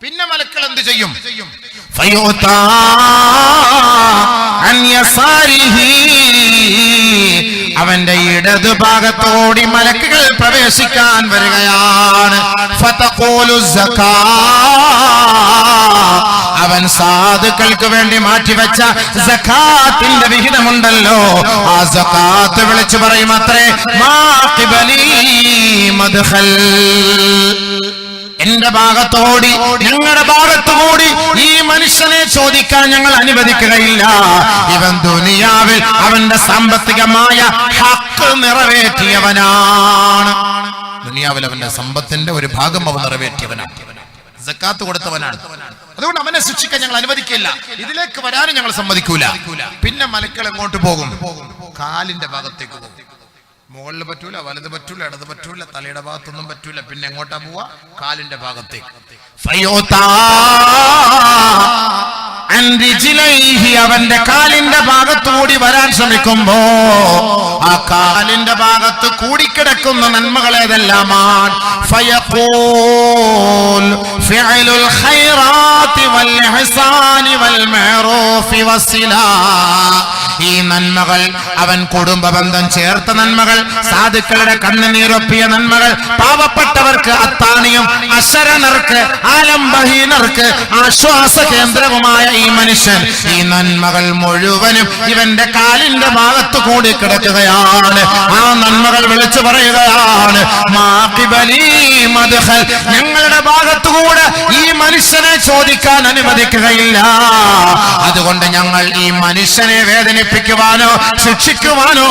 പിന്നെ മലക്കൾ എന്ത് ചെയ്യും? അവന്റെ ഇടതു ഭാഗത്തോടി മലക്കുകൾ പ്രവേശിക്കാൻ വരികയാണ്. അവൻ സാധുക്കൾക്ക് വേണ്ടി മാറ്റിവെച്ച സകാത്തിന്റെ വിഹിതമുണ്ടല്ലോ, ആ സകാത്ത് വിളിച്ചു പറയും അത്രേ, മാ ഖിബലി മദ്ഖൽ, എന്റെ ഭാഗത്തോടി, ഞങ്ങളുടെ ഭാഗത്തുകൂടി ഈ മനുഷ്യനെ ചോദിക്കാൻ ഞങ്ങൾ അനുവദിക്കുകയില്ല. ഇവൻ ദുനിയാവിൽ അവന്റെ സാമ്പത്തികമായ ഹക്ക് നിറവേറ്റിയവനാണ്. ദുനിയാവിൽ അവന്റെ സമ്പത്തിന്റെ ഒരു ഭാഗം അവൻ നിറവേറ്റിയവനാണ്, സക്കാത്ത് കൊടുത്തവനാണ്. അതുകൊണ്ട് അവനെ ശിക്ഷിക്കാൻ ഞങ്ങൾ അനുവദിക്കില്ല, ഇതിലേക്ക് വരാനും ഞങ്ങൾ സമ്മതിക്കൂല. പിന്നെ മലക്കൾ എങ്ങോട്ട് പോകും? കാലിന്റെ ഭാഗത്തേക്ക് പോകും. മുകളിൽ പറ്റൂല, വലത് പറ്റൂല, ഇടത് പറ്റൂല, തലയുടെ ഭാഗത്തൊന്നും പറ്റൂല. പിന്നെ എങ്ങോട്ടാ പോവാ? കാലിന്റെ ഭാഗത്തേക്ക്. അവന്റെ കാലിന്റെ ഭാഗത്തുകൂടി വരാൻ ശ്രമിക്കുമ്പോ ആ കാലിന്റെ ഭാഗത്ത് കൂടിക്കിടക്കുന്ന നന്മകൾ ഏതെല്ലാമാണ്? ഫിഅലുൽ ഖൈറാത്തി വൽ ഇഹ്സാനി വൽ മഅറൂഫി വസ്സിലാ. ഈ നന്മകൾ അവൻ കുടുംബ ബന്ധം ചേർത്ത നന്മകൾ, സാധുക്കളുടെ കണ്ണുനീരൊപ്പിയ നന്മകൾ, പാവപ്പെട്ടവർക്ക് അത്താണിയും അശരണർക്ക് ആലംബഹീനർക്ക് ആശ്വാസ കേന്ദ്രവുമായ ഈ മനുഷ്യൻ, ഈ നന്മകൾ മുഴുവനും ഇവന്റെ കാലിന്റെ ഭാഗത്ത് കൂടി കിടക്കുകയാണ്. ആ നന്മകൾ വിളിച്ചു പറയുകയാണ്, മാ ഖിബലി മദ്ഖൽ, ഞങ്ങളുടെ ഭാഗത്തുകൂടെ ഈ മനുഷ്യനെ ചോദിക്കാൻ അനുവദിക്കുകയില്ല. അതുകൊണ്ട് ഞങ്ങൾ ഈ മനുഷ്യനെ വേദനിപ്പിക്കുവാനോ ശിക്ഷിക്കുവാനോ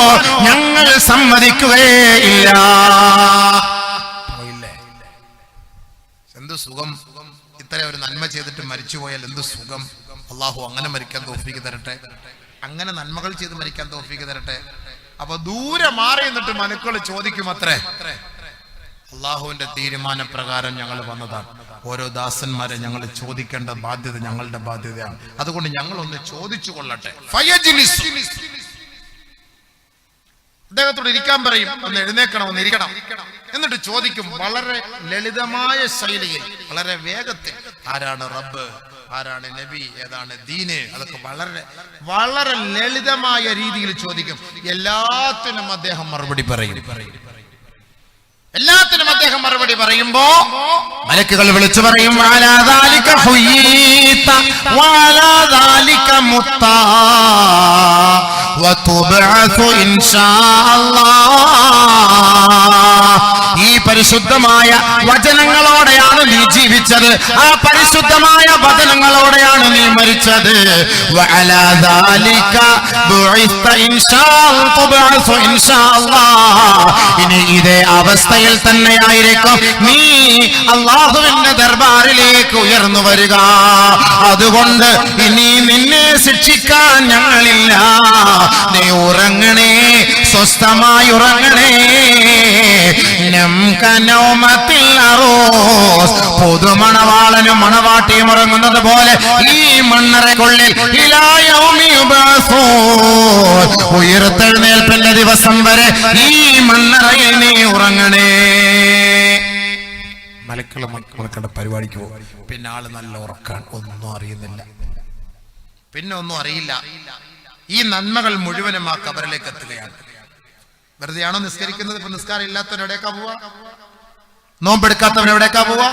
ഞങ്ങൾ സമ്മതിക്കുകയില്ല. എന്ത് സുഖം, ഇത്ര ഒരു നന്മ ചെയ്തിട്ട് മരിച്ചുപോയാൽ എന്ത് സുഖം. അള്ളാഹു അങ്ങനെ മരിക്കാൻ തൗഫീഖ് തരട്ടെ, അങ്ങനെ നന്മകൾ ചെയ്ത് മരിക്കാൻ തൗഫീഖ് തരട്ടെ. അപ്പൊ ദൂരെ മാറി നിന്നിട്ട് മലക്കുകൾ ചോദിക്കും അത്രേ. അള്ളാഹുവിന്റെ തീരുമാനപ്രകാരം ഞങ്ങൾ വന്നതാണ്. ഓരോ ദാസന്മാരെ ഞങ്ങൾ ചോദിക്കേണ്ട ബാധ്യത ഞങ്ങളുടെ ബാധ്യതയാണ്. അതുകൊണ്ട് ഞങ്ങൾ ഒന്ന് ചോദിച്ചു കൊള്ളട്ടെ. അദ്ദേഹത്തോട് ഇരിക്കാൻ പറയും, ഒന്ന് എഴുന്നേക്കണം, ഒന്ന് ഇരിക്കണം. എന്നിട്ട് ചോദിക്കും വളരെ ലളിതമായ ശൈലിയിൽ, വളരെ വേഗത്തിൽ, ആരാണ് റബ്ബ്, ആരാണ് നബി, ഏതാണ് ദീന്, അതൊക്കെ വളരെ വളരെ ലളിതമായ രീതിയിൽ ചോദിക്കും. എല്ലാത്തിനും അദ്ദേഹം മറുപടി പറയും. എല്ലാത്തിനും അദ്ദേഹം മറുപടി പറയുമ്പോ മലക്കുകൾ വിളിച്ചു പറയും, ഈ പരിശുദ്ധമായ വചനങ്ങളോടെയാണ് നീ ജീവിച്ചത്, ആ പരിശുദ്ധമായ വചനങ്ങളോടെയാണ് നീ മരിച്ചത്. ഇനി ഇതേ അവസ്ഥയിൽ തന്നെയായിരിക്കും നീ അല്ലാഹുവിന്റെ ദർബാറിലേക്ക് ഉയർന്നു വരിക. അതുകൊണ്ട് ഇനി നിന്നെ ശിക്ഷിക്കാൻ ഞങ്ങളില്ല. നീ ഉറങ്ങണേ, സ്വസ്ഥമായി ഉറങ്ങണേ. പുതുമണവാളനും മണവാട്ടിയും ഉറങ്ങുന്നത് പോലെ ഈ മണ്ണറയ്ക്കുള്ളിൽ ഉയർത്തെഴുന്നേൽപ്പിന്റെ ദിവസം വരെ ഈ മണ്ണറയിൽ നീ ഉറങ്ങണേ. മലക്കളുടെ പരിപാടിക്ക് പോകും. പിന്നെ ആള് നല്ല ഉറക്കാണ്, ഒന്നും അറിയുന്നില്ല, പിന്നെ ഒന്നും അറിയില്ല. ഈ നന്മകൾ മുഴുവനും ആ ഖബറിലേക്ക് എത്തുകയാണ്. വെറുതെയാണോ നിസ്കരിക്കുന്നത്? ഇപ്പൊ നിസ്കാരം ഇല്ലാത്തവൻ എവിടേക്കാ പോവാ? നോമ്പെടുക്കാത്തവൻ എവിടേക്കാ പോവാ?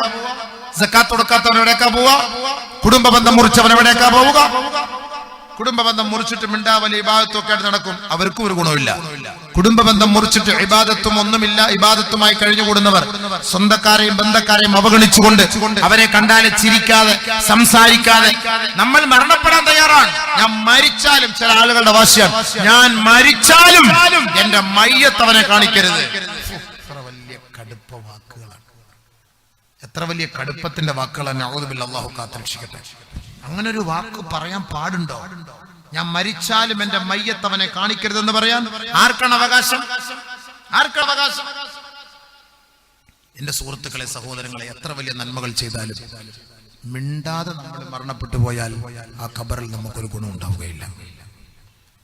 സക്കാത്ത് കൊടുക്കാത്തവൻ എവിടേക്കാ പോവാ? കുടുംബ ബന്ധം മുറിച്ചവൻ എവിടേക്കാ പോവുക? കുടുംബ ബന്ധം മുറിച്ചിട്ട് മിണ്ടാവലി ഇബാദത്തും ഒക്കെ ആയിട്ട് നടക്കും, അവർക്കും ഒരു ഗുണമില്ല. കുടുംബ ബന്ധം മുറിച്ചിട്ട് ഇബാദത്തും ഒന്നുമില്ല, ഇബാദത്തുമായി കഴിഞ്ഞുകൂടുന്നവർ സ്വന്തക്കാരെയും ബന്ധക്കാരെയും അവഗണിച്ചുകൊണ്ട്, അവരെ കണ്ടാൽ ചിരിക്കാതെ സംസാരിക്കാതെ, നമ്മൾ മരണപ്പെടാൻ തയ്യാറാണ്. ഞാൻ മരിച്ചാലും, ചില ആളുകളുടെ വാശിയാണ്, ഞാൻ മരിച്ചാലും എന്റെ മയ്യത്തവനെ കാണിക്കരുത്. എത്ര വലിയ കടുപ്പ വാക്കുകളാണ്, എത്ര വലിയ കടുപ്പത്തിന്റെ വാക്കുകളാണ്. അഊദുബില്ലാഹി, അല്ലാഹു കാത്തുരക്ഷിക്കട്ടെ. അങ്ങനെ ഒരു വാക്ക് പറയാൻ പാടുണ്ടോ? ഞാൻ മരിച്ചാലും എന്റെ മയ്യത്തവനെ കാണിക്കരുതെന്ന് പറയാൻ ആർക്കാണ് അവകാശം? ആർക്കാണ് അവകാശം? എന്റെ സുഹൃത്തുക്കളെ, സഹോദരങ്ങളെ, എത്ര വലിയ നന്മകൾ ചെയ്താലും മിണ്ടാതെ നമ്മൾ മരണപ്പെട്ടു പോയാൽ ആ ഖബറിൽ നമുക്കൊരു ഗുണം ഉണ്ടാവുകയില്ല.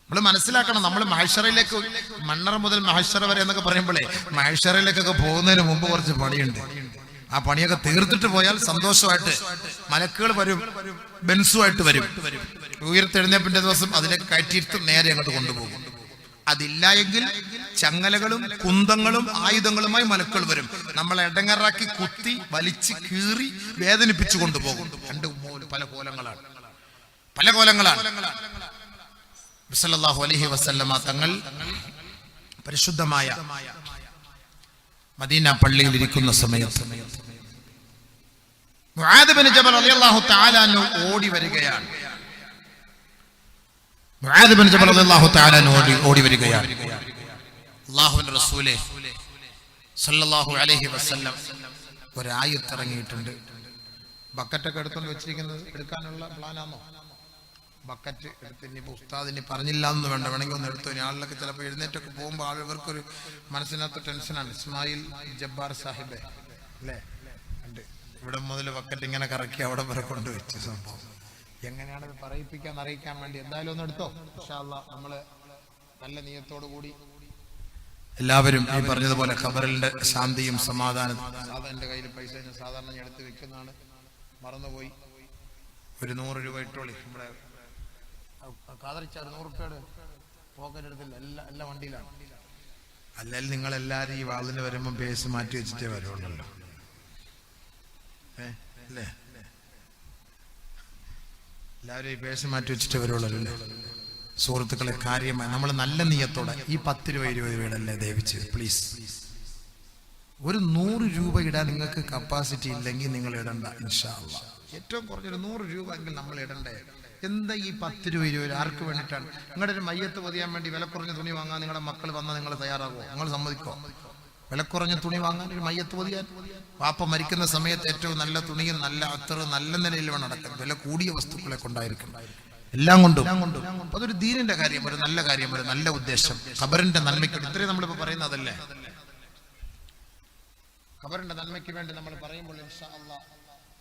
നമ്മൾ മനസ്സിലാക്കണം, നമ്മൾ മഹ്ശറിലേക്ക്, മണ്ണറ മുതൽ മഹ്ശറ വരെ എന്നൊക്കെ പറയുമ്പോഴേ, മഹ്ശറിലേക്കൊക്കെ പോകുന്നതിന് മുമ്പ് കുറച്ച് പണിയുണ്ട്. ആ പണിയൊക്കെ തീർത്തിട്ട് പോയാൽ സന്തോഷമായിട്ട് മലക്കുകൾ വരും, ബെൻസുമായിട്ട് വരും. ഉയർത്തെഴുന്നേപ്പിന്റെ ദിവസം അതിലേക്ക് കയറ്റിയിട്ട് നേരെ അങ്ങോട്ട് കൊണ്ടുപോകും. അതില്ല എങ്കിൽ ചങ്ങലകളും കുന്തങ്ങളും ആയുധങ്ങളുമായി മലക്കൾ വരും. നമ്മളെ ഇടങ്ങറാക്കി കുത്തി വലിച്ച് കീറി വേദനിപ്പിച്ചു കൊണ്ടുപോകും. രണ്ട് പല കോലങ്ങളാണ്. സല്ലല്ലാഹു അലൈഹി വസല്ലമ തങ്ങൾ പരിശുദ്ധമായ മദീന പള്ളിയിൽ ഇരിക്കുന്ന സമയത്ത് മുആദ് ബിൻ ജബൽ റളിയല്ലാഹു തആല അൻഹു ഓടി വരികയാണ്. മുആദ് ബിൻ ജബൽ റളിയല്ലാഹു തആല അൻഹു ഓടി വരികയാണ്. അല്ലാഹുവിന്റെ റസൂലേ സല്ലല്ലാഹു അലൈഹി വസല്ലം ഒരായത്ത് ഇറങ്ങിയിട്ടുണ്ട്. ബക്കറ്റൊക്കെ എടുത്തുകൊണ്ട് വെച്ചിരിക്കുന്നത് എടുക്കാനുള്ള പ്ലാനാണോ? ബക്കറ്റ് എടുത്ത് ഇനിയിപ്പോൾ ഉസ്താദിന് പറഞ്ഞില്ല എന്ന് വേണ്ട, വേണമെങ്കിൽ ഒന്ന് എടുത്തു. ആളിലൊക്കെ ചിലപ്പോൾ എഴുന്നേറ്റൊക്കെ പോകുമ്പോൾ ഇവർക്കൊരു മനസ്സിനകത്ത് ടെൻഷനാണ്. ഇസ്മായിൽ ജബ്ബാർ സാഹിബ് അല്ലേ ഉണ്ട്, ഇവിടെ മുതൽ ബക്കറ്റ് ഇങ്ങനെ കറക്കി അവിടെ വരെ കൊണ്ടുവച്ചു. സംഭവം എങ്ങനെയാണത് പറയിപ്പിക്കാൻ അറിയിക്കാൻ വേണ്ടി എന്തായാലും ഒന്ന് എടുത്തോ. ഇൻഷാ അല്ലാഹ് നമ്മള് നല്ല നിയത്തോടു കൂടി എല്ലാവരും ഈ പറഞ്ഞതുപോലെ ഖബറിന്റെ ശാന്തിയും സമാധാനം. എന്റെ കയ്യിൽ പൈസ ഞാൻ സാധാരണ എടുത്ത് വെക്കുന്നതാണ്, മറന്നുപോയി. ഒരു 100 രൂപ ഇട്ടോളി. നമ്മുടെ കാതറിച്ചാൽ 100 രൂപയുടെ പോക്കറ്റ് എടുത്തില്ല, എല്ലാ വണ്ടിയിലാണ്. അല്ലെങ്കിൽ നിങ്ങളെല്ലാരും ഈ വാളിന് വരുമ്പോൾ പേസ് മാറ്റി വെച്ചിട്ടേ വരുള്ളല്ലോ അല്ലേ? എല്ലാവരും ഈ പേസ് മാറ്റി വെച്ചിട്ടേ വരുള്ളൂ അല്ലേ? സുഹൃത്തുക്കളെ, കാര്യമായി നമ്മൾ നല്ല നിയത്തോടെ ഈ 10 രൂപ 20 രൂപയുടെ അല്ലേ ദയവിച്ച് പ്ലീസ്. ഒരു 100 രൂപ ഇടാൻ നിങ്ങൾക്ക് കപ്പാസിറ്റി ഇല്ലെങ്കിൽ നിങ്ങൾ ഇടണ്ട. ഇൻഷാ അല്ലാഹ് ഏറ്റവും കുറഞ്ഞൊരു 100 രൂപ എങ്കിൽ നമ്മൾ ഇടണ്ടേ. എന്താ ഈ 10 രൂപ 20 രൂപ ആർക്ക് വേണ്ടിയിട്ടാണ്? നിങ്ങളുടെ ഒരു മയ്യത്ത് പൊതിയാൻ വേണ്ടി വില കുറഞ്ഞ തുണി വാങ്ങാൻ നിങ്ങളുടെ മക്കൾ വന്നാൽ നിങ്ങൾ തയ്യാറാകുമോ? നിങ്ങൾ സമ്മതിക്കോ? വില കുറഞ്ഞ തുണി വാങ്ങാൻ, ഒരു മയ്യത്ത് പൊതിയാൻ? വാപ്പ മരിക്കുന്ന സമയത്ത് ഏറ്റവും നല്ല തുണിയും നല്ല അത്ര നല്ല നിലയിൽ വേണം നടക്കാൻ. വില കൂടിയ വസ്തുക്കളെ കൊണ്ടായിരിക്കും, എല്ലാം കൊണ്ടും. അതൊരു ദീനിന്റെ കാര്യം, ഒരു നല്ല കാര്യം, ഒരു നല്ല ഉദ്ദേശം, ഖബറിന്റെ നന്മയ്ക്ക്. ഇത്രയും നമ്മളിപ്പോ പറയുന്നതല്ലേ, ഖബറിന്റെ നന്മയ്ക്ക് വേണ്ടി നമ്മൾ പറയുമ്പോൾ ഇൻഷാ അല്ലാഹ്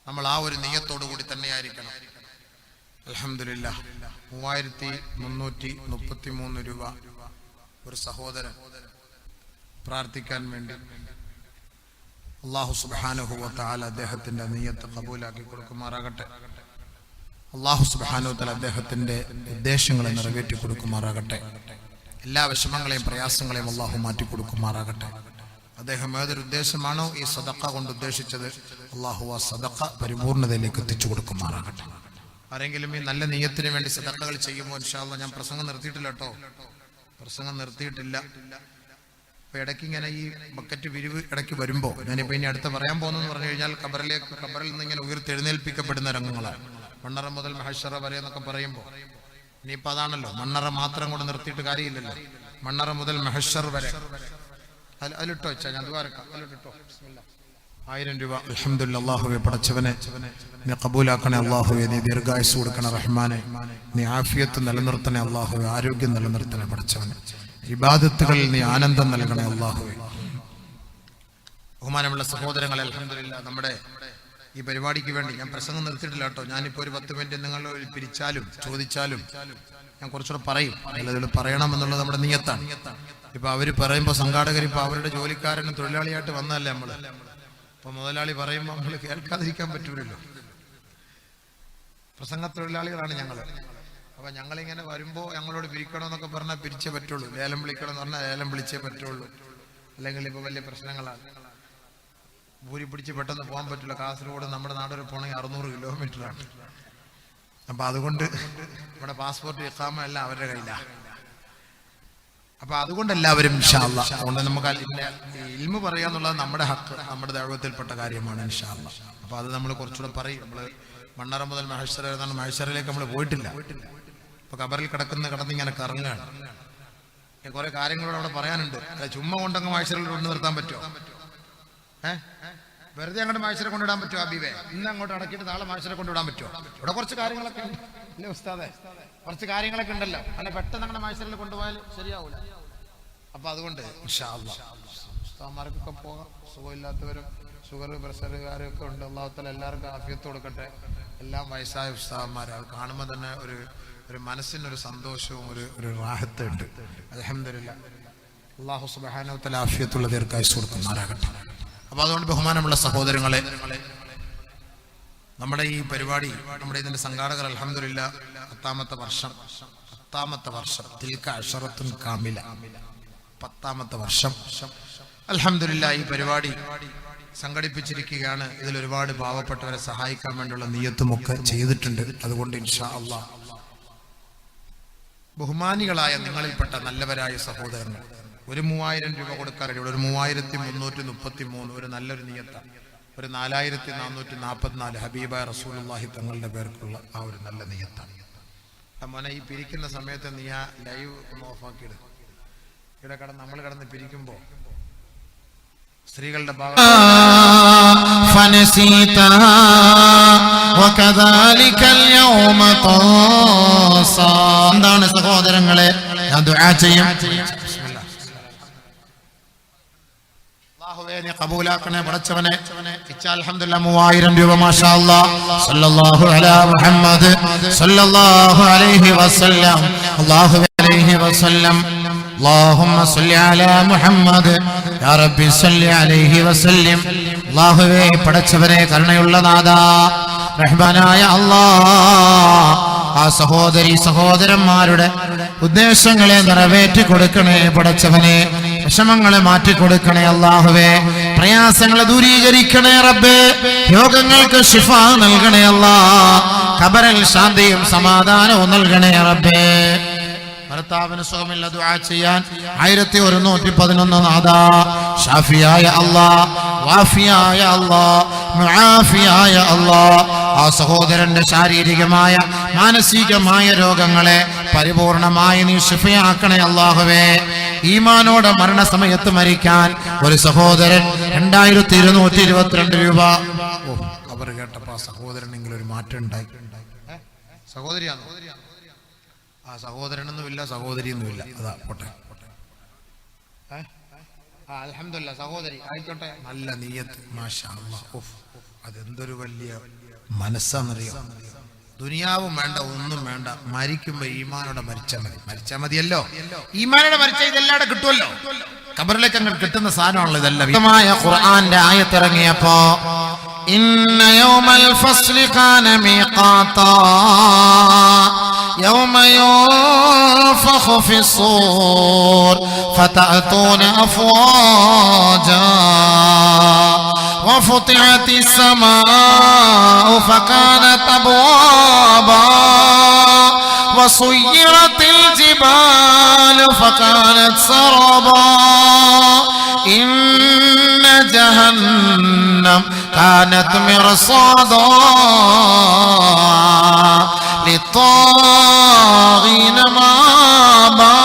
നമ്മൾ ആ ഒരു നിയ്യത്തോടു കൂടി തന്നെയായിരിക്കണം. അൽഹംദുലില്ലാഹ് 3333 രൂപ ഒരു സഹോദരൻ പ്രാർത്ഥിക്കാൻ വേണ്ടി അല്ലാഹു സുബ്ഹാനഹു വ തആല അദ്ദേഹത്തിന്റെ നിയ്യത്ത് ഖബൂലാക്കി കൊടുക്കുമാറാകട്ടെ. അല്ലാഹു സുബ്ഹാനഹു വ തആല അദ്ദേഹത്തിന്റെ ഉദ്ദേശങ്ങളെ നിറവേറ്റി കൊടുക്കുമാറാകട്ടെ. എല്ലാ വിഷമങ്ങളെയും പ്രയാസങ്ങളെയും അല്ലാഹു മാറ്റി കൊടുക്കുമാറാകട്ടെ. അദ്ദേഹം ഏതൊരു ഉദ്ദേശമാണോ ഈ സദഖ കൊണ്ട് ഉദ്ദേശിച്ചത്, അല്ലാഹു ആ സദഖ പരിപൂർണതയിലേക്ക് എത്തിച്ചു കൊടുക്കുമാറാകട്ടെ. ആരെങ്കിലും ഈ നല്ല നിയ്യത്തിന് വേണ്ടി സദഖകൾ ചെയ്യുമ്പോൾ ഇൻഷാ അല്ലാഹ്, ഞാൻ പ്രസംഗം നിർത്തിയിട്ടില്ല കേട്ടോ, പ്രസംഗം നിർത്തിയിട്ടില്ല. അപ്പൊ ഇടയ്ക്ക് ഇങ്ങനെ ഈ ബക്കറ്റ് വിരിവ് ഇടയ്ക്ക് വരുമ്പോൾ, ഞാനിപ്പോ ഇനി അടുത്ത് പറയാൻ പോകുന്നതെന്ന് പറഞ്ഞു കഴിഞ്ഞാൽ ഖബറിൽ നിന്ന് ഇങ്ങനെ ഉയർത്തെഴുന്നേൽപ്പിക്കപ്പെടുന്ന രംഗങ്ങളാണ്. മണ്ണറ മുതൽ മഹ്ശറ വരെ എന്നൊക്കെ പറയുമ്പോൾ ഇനിയിപ്പോൾ അതാണല്ലോ, മണ്ണറ മാത്രം കൊണ്ട് നിർത്തിയിട്ട് കാര്യമില്ലല്ലോ. മണ്ണറ മുതൽ മഹ്ശർ വരെ അതിലിട്ടോ വെച്ചാൽ ഞാൻ ദ്വാരക്കാം, അതിലിട്ടോ. 1000 രൂപ. അൽഹംദുലില്ലാഹ്. അല്ലാഹുവേ പടച്ചവനെ നീ ഖബൂലാക്കണേ. അല്ലാഹുവേ നീ ദീർഘായുസ്സ് കൊടുക്കണേ. റഹ്മാനെ നീ ആഫിയത്ത് നിലനിർത്തണേ. അല്ലാഹുവേ ആരോഗ്യം നിലനിർത്തണേ. പടച്ചവനെ ഇബാദത്തുകളിൽ നീ ആനന്ദം നൽകണേ. അല്ലാഹുവേ. ബഹുമാനമുള്ള സഹോദരങ്ങളെ, അൽഹംദുലില്ലാഹ് നമ്മുടെ ഈ പരിപാടിക്ക് വേണ്ടി ഞാൻ പ്രസംഗം നിർത്തിയിട്ടില്ല കേട്ടോ. ഞാനിപ്പോൾ ഒരു 10 മിനിറ്റ് നിങ്ങൾ പിരിച്ചാലും ചോദിച്ചാലും ഞാൻ കുറച്ചുകൂടെ പറയും. നല്ലതുപോലെ പറയണം എന്നുള്ളത് നമ്മുടെ നിയത്താണ്. ഇപ്പൊ അവര് പറയുമ്പോൾ സംഘാടകർ ഇപ്പൊ അവരുടെ ജോലിക്കാരനും തൊഴിലാളിയായിട്ട് വന്നല്ലേ നമ്മള്. അപ്പൊ മുതലാളി പറയുമ്പോൾ നമ്മൾ കേൾക്കാതിരിക്കാൻ പറ്റൂലല്ലോ. പ്രസംഗ തൊഴിലാളികളാണ് ഞങ്ങള്. അപ്പൊ ഞങ്ങളിങ്ങനെ വരുമ്പോ ഞങ്ങളോട് പിരിക്കണമെന്നൊക്കെ പറഞ്ഞാൽ പിരിച്ചേ പറ്റുള്ളൂ. ലേലം വിളിക്കണം എന്ന് പറഞ്ഞാൽ ലേലം വിളിച്ചേ പറ്റുള്ളൂ. അല്ലെങ്കിൽ ഇപ്പൊ വലിയ പ്രശ്നങ്ങളാണ്. ഭൂരി പിടിച്ച് പെട്ടെന്ന് പോകാൻ പറ്റില്ല. കാസർഗോഡ് നമ്മുടെ നാട് വരെ പോകണമെങ്കിൽ 600 കിലോമീറ്ററാണ്. അപ്പൊ അതുകൊണ്ട് നമ്മുടെ പാസ്പോർട്ട് ഇഖാമ എല്ലാം അവരുടെ കയ്യിലാണ്. അപ്പൊ അതുകൊണ്ട് എല്ലാവരും ഇൻഷാ അല്ലാഹ്, അതുകൊണ്ട് നമുക്ക് ഇൽമു പറയാന്നുള്ളത് നമ്മുടെ ഹക്ക്, നമ്മുടെ ദഅവത്തിൽപ്പെട്ട കാര്യമാണ് ഇൻഷാ അല്ലാഹ്. അപ്പൊ അത് നമ്മൾ കുറച്ചുകൂടെ പറയും. നമ്മള് മണ്ണറ മുതൽ മഹ്ശറ വരെ, മഹ്ശറയിലേക്ക് നമ്മൾ പോയിട്ടില്ല. ഇപ്പൊ ഖബറിൽ കിടന്നിങ്ങനെ കറങ്ങാണ്. കുറെ കാര്യങ്ങളോട് അവിടെ പറയാനുണ്ട്. ചുമ്മാ കൊണ്ടങ്ങ് മഹ്ശറയിൽ കൊണ്ടു നിർത്താൻ പറ്റുമോ? വെറുതെ അങ്ങോട്ട് മഹ്ശറ കൊണ്ടിടാൻ പറ്റുമോ ഹബീബേ? ഇന്ന് അങ്ങോട്ട് അടക്കിയിട്ട് നാളെ മഹ്ശറ കൊണ്ടിടാൻ പറ്റുമോ? ഇവിടെ കുറച്ച് കാര്യങ്ങളൊക്കെ ഉണ്ട് അല്ലേ ഉസ്താദേ? കുറച്ച് കാര്യങ്ങളൊക്കെ ഉണ്ടല്ലോ. അല്ല പെട്ടെന്ന് അങ്ങനെ മഹ്ശറയിൽ കൊണ്ടുപോയാൽ ശരിയാവൂല. അപ്പൊ അതുകൊണ്ട് ഇൻഷാ അല്ലാഹ് ഉസ്താദന്മാർക്കൊക്കെ പോകാം. സുഖമില്ലാത്തവരും ഷുഗർ പ്രഷറുകാരൊക്കെ ഉണ്ട്. അല്ലാഹു തആല എല്ലാവർക്കും ആഫിയത്ത് കൊടുക്കട്ടെ. എല്ലാം വയസ്സായ ഉസ്താദന്മാർ, അത് കാണുമ്പോൾ തന്നെ ഒരു മനസ്സിനൊരു സന്തോഷവും ഒരു റാഹത്ത് ഉണ്ട്. അൽഹംദുലില്ലാഹ്. അല്ലാഹു സുബ്ഹാനഹു വ തആല ആഫിയത്തുള്ള ദീർഘായുസ്സ് കൊടുക്കുമാറാകട്ടെ. അപ്പൊ അതുകൊണ്ട് ബഹുമാനമുള്ള സഹോദരങ്ങളെ, നമ്മുടെ ഈ പരിപാടി, നമ്മുടെ ഇതിന്റെ സംഘാടകർ അൽഹംദുലില്ലാ 10ാമത്തെ വർഷം തിൽക അശറത്തുൻ കാമില, 10ാമത്തെ വർഷം അൽഹംദുലില്ലാ ഈ പരിപാടി സംഘടിപ്പിച്ചിരിക്കുകയാണ്. ഇതിൽ ഒരുപാട് പാവപ്പെട്ടവരെ സഹായിക്കാൻ വേണ്ടിയുള്ള നിയത്തുമൊക്കെ ചെയ്തിട്ടുണ്ട്. അതുകൊണ്ട് ഇൻഷാ അല്ലാഹ് ബഹുമാനികളായ നിങ്ങളിൽപ്പെട്ട നല്ലവരായ സഹോദരങ്ങൾ ഒരു 3000 രൂപ കൊടുക്കാറുണ്ട്. ഒരു 3333 ഒരു നല്ലൊരു നിയത്താണ്. ഒരു 4444 ഹബീബായ റസൂലുള്ളാഹി തങ്ങളുടെ പേർക്കുള്ള ആ ഒരു നല്ല നിയത്താണ്. മോനെ, ഈ പിരിക്കുന്ന സമയത്ത് നീ ആ ലൈവ് ഒന്ന് ഓഫാക്കിയിട്. ഇവിടെ നമ്മൾ കിടന്ന് പിരിക്കുമ്പോ സ്ത്രീകളുടെ ഭാഗം എന്താണ് സഹോദരങ്ങളെ, ഞാൻ ദുആ ചെയ്യാം. അല്ലാഹുവേ, നീ ഖബൂലാക്കണേ പടച്ചവനെ. അൽഹംദുലില്ലാ 3000 രൂപ മാഷാ അല്ലാഹ്. സല്ലല്ലാഹു അലാ മുഹമ്മദ് സല്ലല്ലാഹു അലൈഹി വസല്ലം അല്ലാഹു അലൈഹി വസല്ലം. اللهم صل على محمد يا ربي صل عليه وسلم. അല്ലാഹുവേ, പടച്ചവനെ, കരുണയുള്ള നാഥാ, റഹ്മാനായ അല്ലാഹ്, ആ സഹോദരന്മാരുടെ ഉദ്ദേശങ്ങളെ നിറവേറ്റി കൊടുക്കണേ പടച്ചവനെ. വിഷമങ്ങളെ മാറ്റിക്കൊടുക്കണേ അല്ലാഹുവേ. പ്രയാസങ്ങളെ ദൂരീകരിക്കണേ റബ്ബേ. രോഗങ്ങൾക്ക് ശിഫ നൽകണേ അല്ലാഹ്. ഖബറിൽ ശാന്തിയും സമാധാനവും നൽകണേ റബ്ബേ. ഭർത്താവിന് സുഖമില്ല, ദുആ ചെയ്യാൻ 1111 നാദാ. ഷാഫിയായ അല്ലാഹ്, വാഫിയായ അല്ലാഹ്, മുആഫിയായ അല്ലാഹ്, ആ സഹോദരന്റെ ശാരീരികമായ മാനസികമായ രോഗങ്ങളെ പരിപൂർണമായി നീ ശിഫയാക്കണേ അല്ലാഹുവേ. ഈമാനോടെ മരണസമയത്ത് മരിക്കാൻ ഒരു സഹോദരൻ 2222 രൂപ. അവർ കേട്ടപ്പോ ആ സഹോദരനെങ്കിലും ഒരു മാറ്റം ഉണ്ടായി. സഹോദരിയാണോ? ആ സഹോദരനൊന്നുമില്ല, സഹോദരിയൊന്നുമില്ല. അതാ പോട്ടെ. അൽഹംദുലില്ലാ, സഹോദരി ആയിക്കോട്ടെ. നല്ല നിയ്യത്ത്, മാഷാ അല്ലാഹ്. അതെന്തൊരു വലിയ മനസ്സാന്നറിയോ. ദുനിയാവും വേണ്ട, ഒന്നും വേണ്ട, മരിക്കുമ്പോ ഈമാനോടെ മരിച്ചാൽ മതിയല്ലോ. ഈമാനോടെ മരിച്ചാൽ ഇതെല്ലാടെ കിട്ടുമല്ലോ. ഖബറിലേക്ക് അങ്ങ് കിട്ടുന്ന സാധനമാണല്ലോ ഇതെല്ലാം. വ്യക്തമായ ഖുർആന്റെ ആയത്ത് ഇറങ്ങിയപ്പോ ഇന്ന യൗമൽ ഫസ്ലി കാന മീഖാതാ يوم ينفخ في الصور فتأتون أفواجا وفتحت السماء فكانت أبوابا وسيرت الجبال فكانت سرابا إن جهنم كانت مرصادا للطاغين مآبا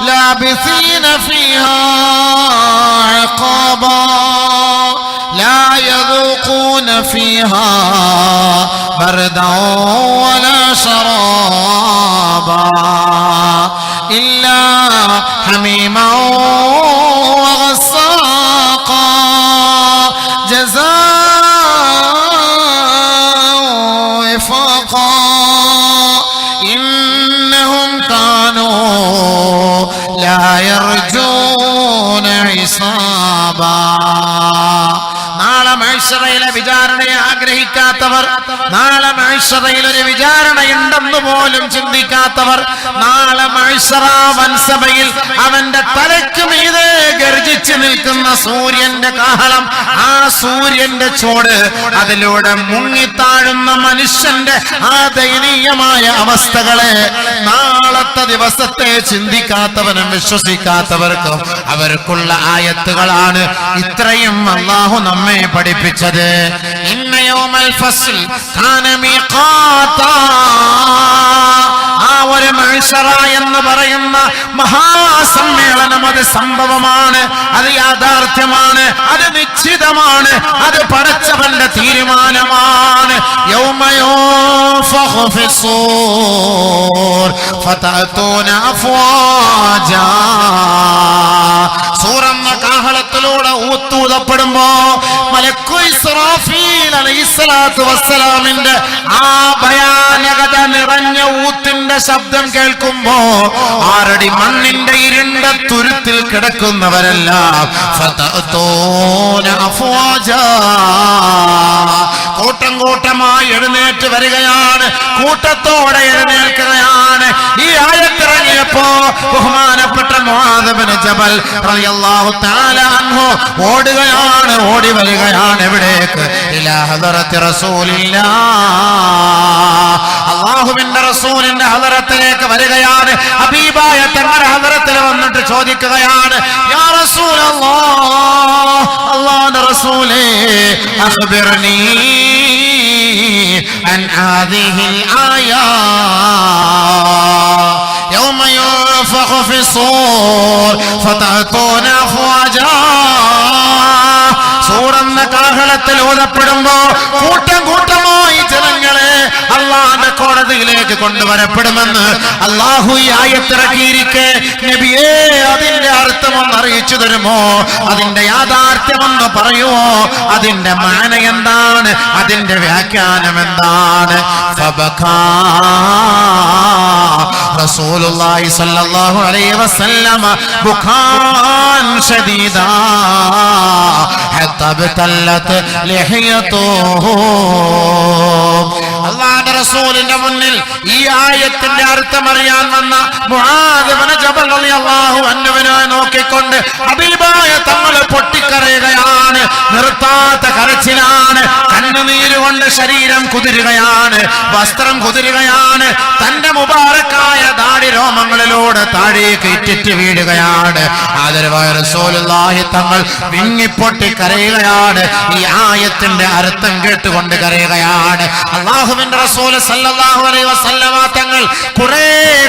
لابثين فيها عقابا لا يذوقون فيها بردا ولا شرابا إلا حميما وغساقا جزاء وفاقا إنهم كانوا لا يرجون حسابا. നാളെ മഹ്ശറയിലെ വിചാരണയെ ആഗ്രഹിക്കാത്തവർ, നാളെ മഹ്ശറയിൽ ഒരു വിചാരണയുണ്ടെന്ന് പോലും ചിന്തിക്കാത്തവർ, നാളെ മഹ്ശറ വൻസഭയിൽ അവന്റെ തലയ്ക്ക് മീതെ ഗർജിച്ചു നിൽക്കുന്ന സൂര്യന്റെ കാഹളം, ആ സൂര്യന്റെ ചൂട്, അതിലൂടെ മുങ്ങിത്താഴുന്ന മനുഷ്യന്റെ ആ ദയനീയമായ അവസ്ഥകളെ നാളത്തെ ദിവസത്തെ ചിന്തിക്കാത്തവനും വിശ്വസിക്കാത്തവർക്കും അവർക്കുള്ള ആയത്തുകളാണ് ഇത്രയും അല്ലാഹു നമ്മെ പഠിപ്പിച്ചത്. ഇന്ന യൗമൽ ഫസ്ൽ കാന മീഖാതാ. ആ ഒരു മഹ്ശറ എന്ന് പറയുന്ന മഹാസമ്മേളനം അത് സംഭവമാണ്, അത് യാഥാർത്ഥ്യമാണ്, അത് നിശ്ചിതമാണ്, അത് പടച്ചവന്റെ തീരുമാനമാണ്. യൗമ യുൻഫഖു ഫിസ്സൂർ ഫതഅതൂന അഫ്വാജാ. സൂറന്ന കാഹളത്തിലൂടെ ഊത്തൂതപ്പെടുമ്പോ മലക്കു ഇസ്രാഫീൽ അലൈഹിസ്സലാത്തു വസ്സലാമിന്റെ ആ ഭയാനകത നിറഞ്ഞ ഊത്തിന്റെ ശബ്ദം കേൾക്കുമ്പോ 6 അടി മണ്ണിന്റെ ഇരുണ്ട തുരുത്തിൽ കിടക്കുന്നവരെല്ലാം കൂട്ടം കൂട്ടമായി എഴുന്നേറ്റ് വരികയാണ്, കൂട്ടത്തോടെ എഴുന്നേൽക്കുകയാണ്. ഈ ആയത്തിറങ്ങിയപ്പോ ബഹുമാനപ്പെട്ട മുആദ് ഇബ്നു ജബൽ റളിയല്ലാഹു തആല അൻഹു ഓടുകയാണ്, ഓടി വരികയാണ്. എവിടേക്ക്? ഇലാ ഹദറത്തി റസൂലില്ലാഹ്, അല്ലാഹുവിന്റെ റസൂലിന്റെ ഹദറത്തിലേക്ക് വരികയാണ്. ഹബീബായ തങ്ങളുടെ ഹദറത്തിൽ വന്നിട്ട് ചോദിക്കുകയാണ്, യാ റസൂലല്ലാഹ്, അല്ലാഹുവിന്റെ റസൂലേ, അഖ്ബിർനീ അൻ ഹാദിഹിൽ ആയാ യൗമ യുൻഫഖു ഫിസ്സൂർ ഫതഅതൂന അഫ്വാജാ. സൂറെന്ന കാഹളത്തിൽ ഓതപ്പെടുമ്പോ കൂട്ടം കൂട്ടമായി ജനങ്ങളെ അള്ളാഹുവിന്റെ കോടതിയിലേക്ക് കൊണ്ടുവരപ്പെടുമെന്ന് അള്ളാഹു ഈ ആയത്തിറക്കിയിരിക്കെ നബിയേ, അതിന്റെ അർത്ഥമൊന്ന് അറിയിച്ചു തരുമോ? അതിന്റെ യാഥാർത്ഥ്യമൊന്ന് പറയുമോ? അതിന്റെ മാന എന്താണ്? അതിന്റെ വ്യാഖ്യാനം എന്താണ്? റസൂലുള്ളാഹി സ്വല്ലല്ലാഹു അലൈഹി വസല്ലമ ബുഖാൻ ശദീദാ ഹത്താ ബതല്ലത് ലഹിയതുഹു. അല്ലാഹുവിന്റെ റസൂലിന്റെ മുന്നിൽ ഈ ആയത്തിന്റെ അർത്ഥം അറിയാൻ വന്ന മുആദ് ഇബ്നു ജബൽ റളിയല്ലാഹു അൻഹുവിനെ നോക്കിക്കൊണ്ട് ഹബീബായ തങ്ങൾ പൊട്ടിക്കരയുകയാണ്. നിർത്താത്ത കരച്ചിലാണ്, കണ്ണുനീരുകൊണ്ട് ശരീരം കുതിരുകയാണ്, വസ്ത്രം കുതിരുകയാണ്. തന്റെ മുബാറക്കായ ദാടി രോമങ്ങളിലൂടെ താഴേക്ക് ഇറ്റിറ്റ് വീഴുകയാണ്. ആദരവായ റസൂലുള്ളാഹി തങ്ങൾ വിങ്ങിപ്പൊട്ടി കരയുകയാണ്. ഈ ആയത്തിന്റെ അർത്ഥം കേട്ടുകൊണ്ട് കരയുകയാണ്. അല്ലാഹുവിന്റെ റസൂൽ സല്ലല്ലാഹു അലൈഹി വസല്ലമ തങ്ങൾ കുറെ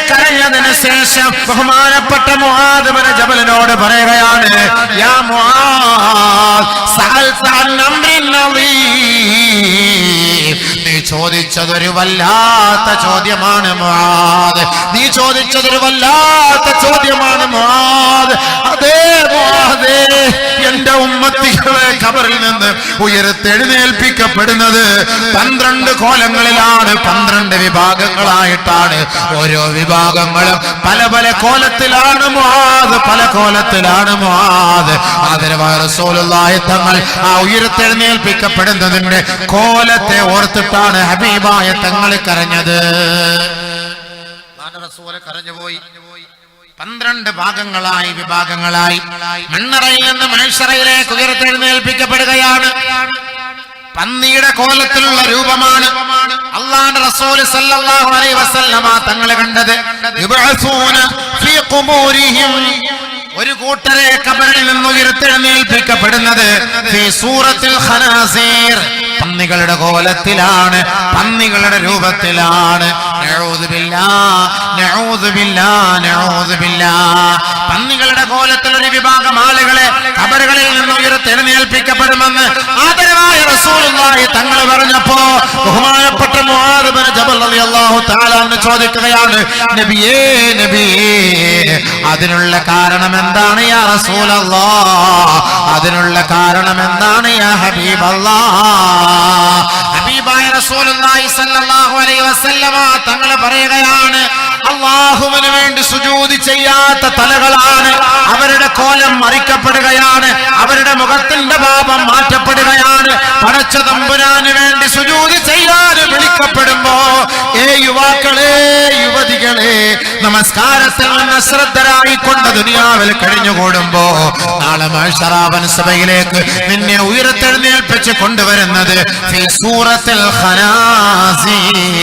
കരഞ്ഞതിന് ശേഷം ബഹുമാനപ്പെട്ട മുആദ് ഇബ്നു ജബലിനോട് പറയുകയാണ്, യാ മുആദ്, സഅൽത അൻ അംറിൻ അളീം, നീ ചോദിച്ചതൊരു വല്ലാത്ത ചോദ്യമാണ് മുആദ്, നീ ചോദിച്ചതൊരു വല്ലാത്ത ചോദ്യമാണ് മുആദ്. അതേ മുആദേ, എന്റെ ഉമ്മത്തികളെ ഖബറിൽ നിന്ന് ഉയർത്തെഴുന്നേൽപ്പിക്കപ്പെടുന്നത് 12 കോലങ്ങളിലാണ്, 12 വിഭാഗങ്ങളായിട്ടാണ്. ഓരോ വിഭാഗങ്ങളും പല പല കോലത്തിലാണ് മുആദ്, പല കോലത്തിലാണ് മുആദ്. ആദരവായ റസൂലുള്ളാഹി തങ്ങൾ ആ ഉയർത്തെഴുന്നേൽപ്പിക്കപ്പെടുന്നതിന്റെ കോലത്തെ ഓർത്തിട്ടാണ് ഹബീബായ തങ്ങൾ കരഞ്ഞത്. റസൂൽ കരഞ്ഞുപോയി. 12 ഭാഗങ്ങളായി, വിഭാഗങ്ങളായി മണ്ണറയിൽ നിന്ന് മഹ്ശറയിലേക്ക് ഉയർത്തെഴുന്നേൽപ്പിക്കപ്പെടുകയാണ്. പന്നിയുടെ കോലത്തിലുള്ള രൂപമാണ് അല്ലാഹുവിന്റെ റസൂൽ സല്ലല്ലാഹു അലൈഹി വസല്ലമ തങ്ങൾ കണ്ടത്. യുബഅസൂന ഫീ ഖുബൂരിഹിം, ഒരു കൂട്ടരെ ഖബറിൽ നിന്ന് ഉയർത്തെഴുന്നേൽപ്പിക്കപ്പെടുന്നത് ഫീ സൂറത്തിൽ ഖനാസീർ, പന്നികളുടെ കോലത്തിലാണ്, പന്നികളുടെ രൂപത്തിലാണ്. നഊദു ബില്ലാഹ്, നഊദു ബില്ലാഹ്, നഊദു ബില്ലാഹ്. പന്നികളുടെ കോലത്തിൽ ഒരു വിഭാഗം ആളുകളെ ഖബറുകളിൽ നിന്ന് ഉയർത്തെഴുന്നേൽപ്പിക്കപ്പെടുമെന്ന് ആദരവായ റസൂലുള്ളാഹി തങ്ങൾ പറഞ്ഞപ്പോ ബഹുമാനപ്പെട്ട മുആദ് ഇബ്നു ജബൽ റളിയല്ലാഹു തആല അൻഹു ചോദിക്കുകയാണ്, നബിയേ, നബിയേ, അതിനുള്ള കാരണം എന്താണ് യാ റസൂലല്ലാഹ്? അതിനുള്ള കാരണം എന്താണ് യാ ഹബീബല്ലാഹ്? ഹബീബായ റസൂലുള്ളാഹി സ്വല്ലല്ലാഹു അലൈഹി വസല്ലമ തങ്ങൾ പറയുകയാണ്, അല്ലാഹുവിന് വേണ്ടി സുജൂദ് ചെയ്യാത്ത തലകളാണ്, അവരുടെ കോലം മറിക്കപ്പെടുകയാണ്, അവരുടെ മുഖത്തിന്റെ പാപം മാറ്റപ്പെടുകയാണ്. പടച്ച തമ്പുരാന് വേണ്ടി സുജൂദ് ചെയ്യാൻ വിളിക്കപ്പെടുമ്പോ, യുവാക്കളെ, യുവതികളെ, നമസ്കാരത്തിൽ നിന്ന് ശ്രദ്ധരായിക്കൊണ്ട് ദുനിയാവിൽ കഴിഞ്ഞുകൂടുമ്പോ നാളെ മഹ്ശറാവൻ സഭയിലേക്ക് നിന്നെ ഉയർത്തെഴുന്നേൽപ്പിച്ച് കൊണ്ടുവരുന്നത് ഫീ സൂറത്തിൽ ഖനാസീർ,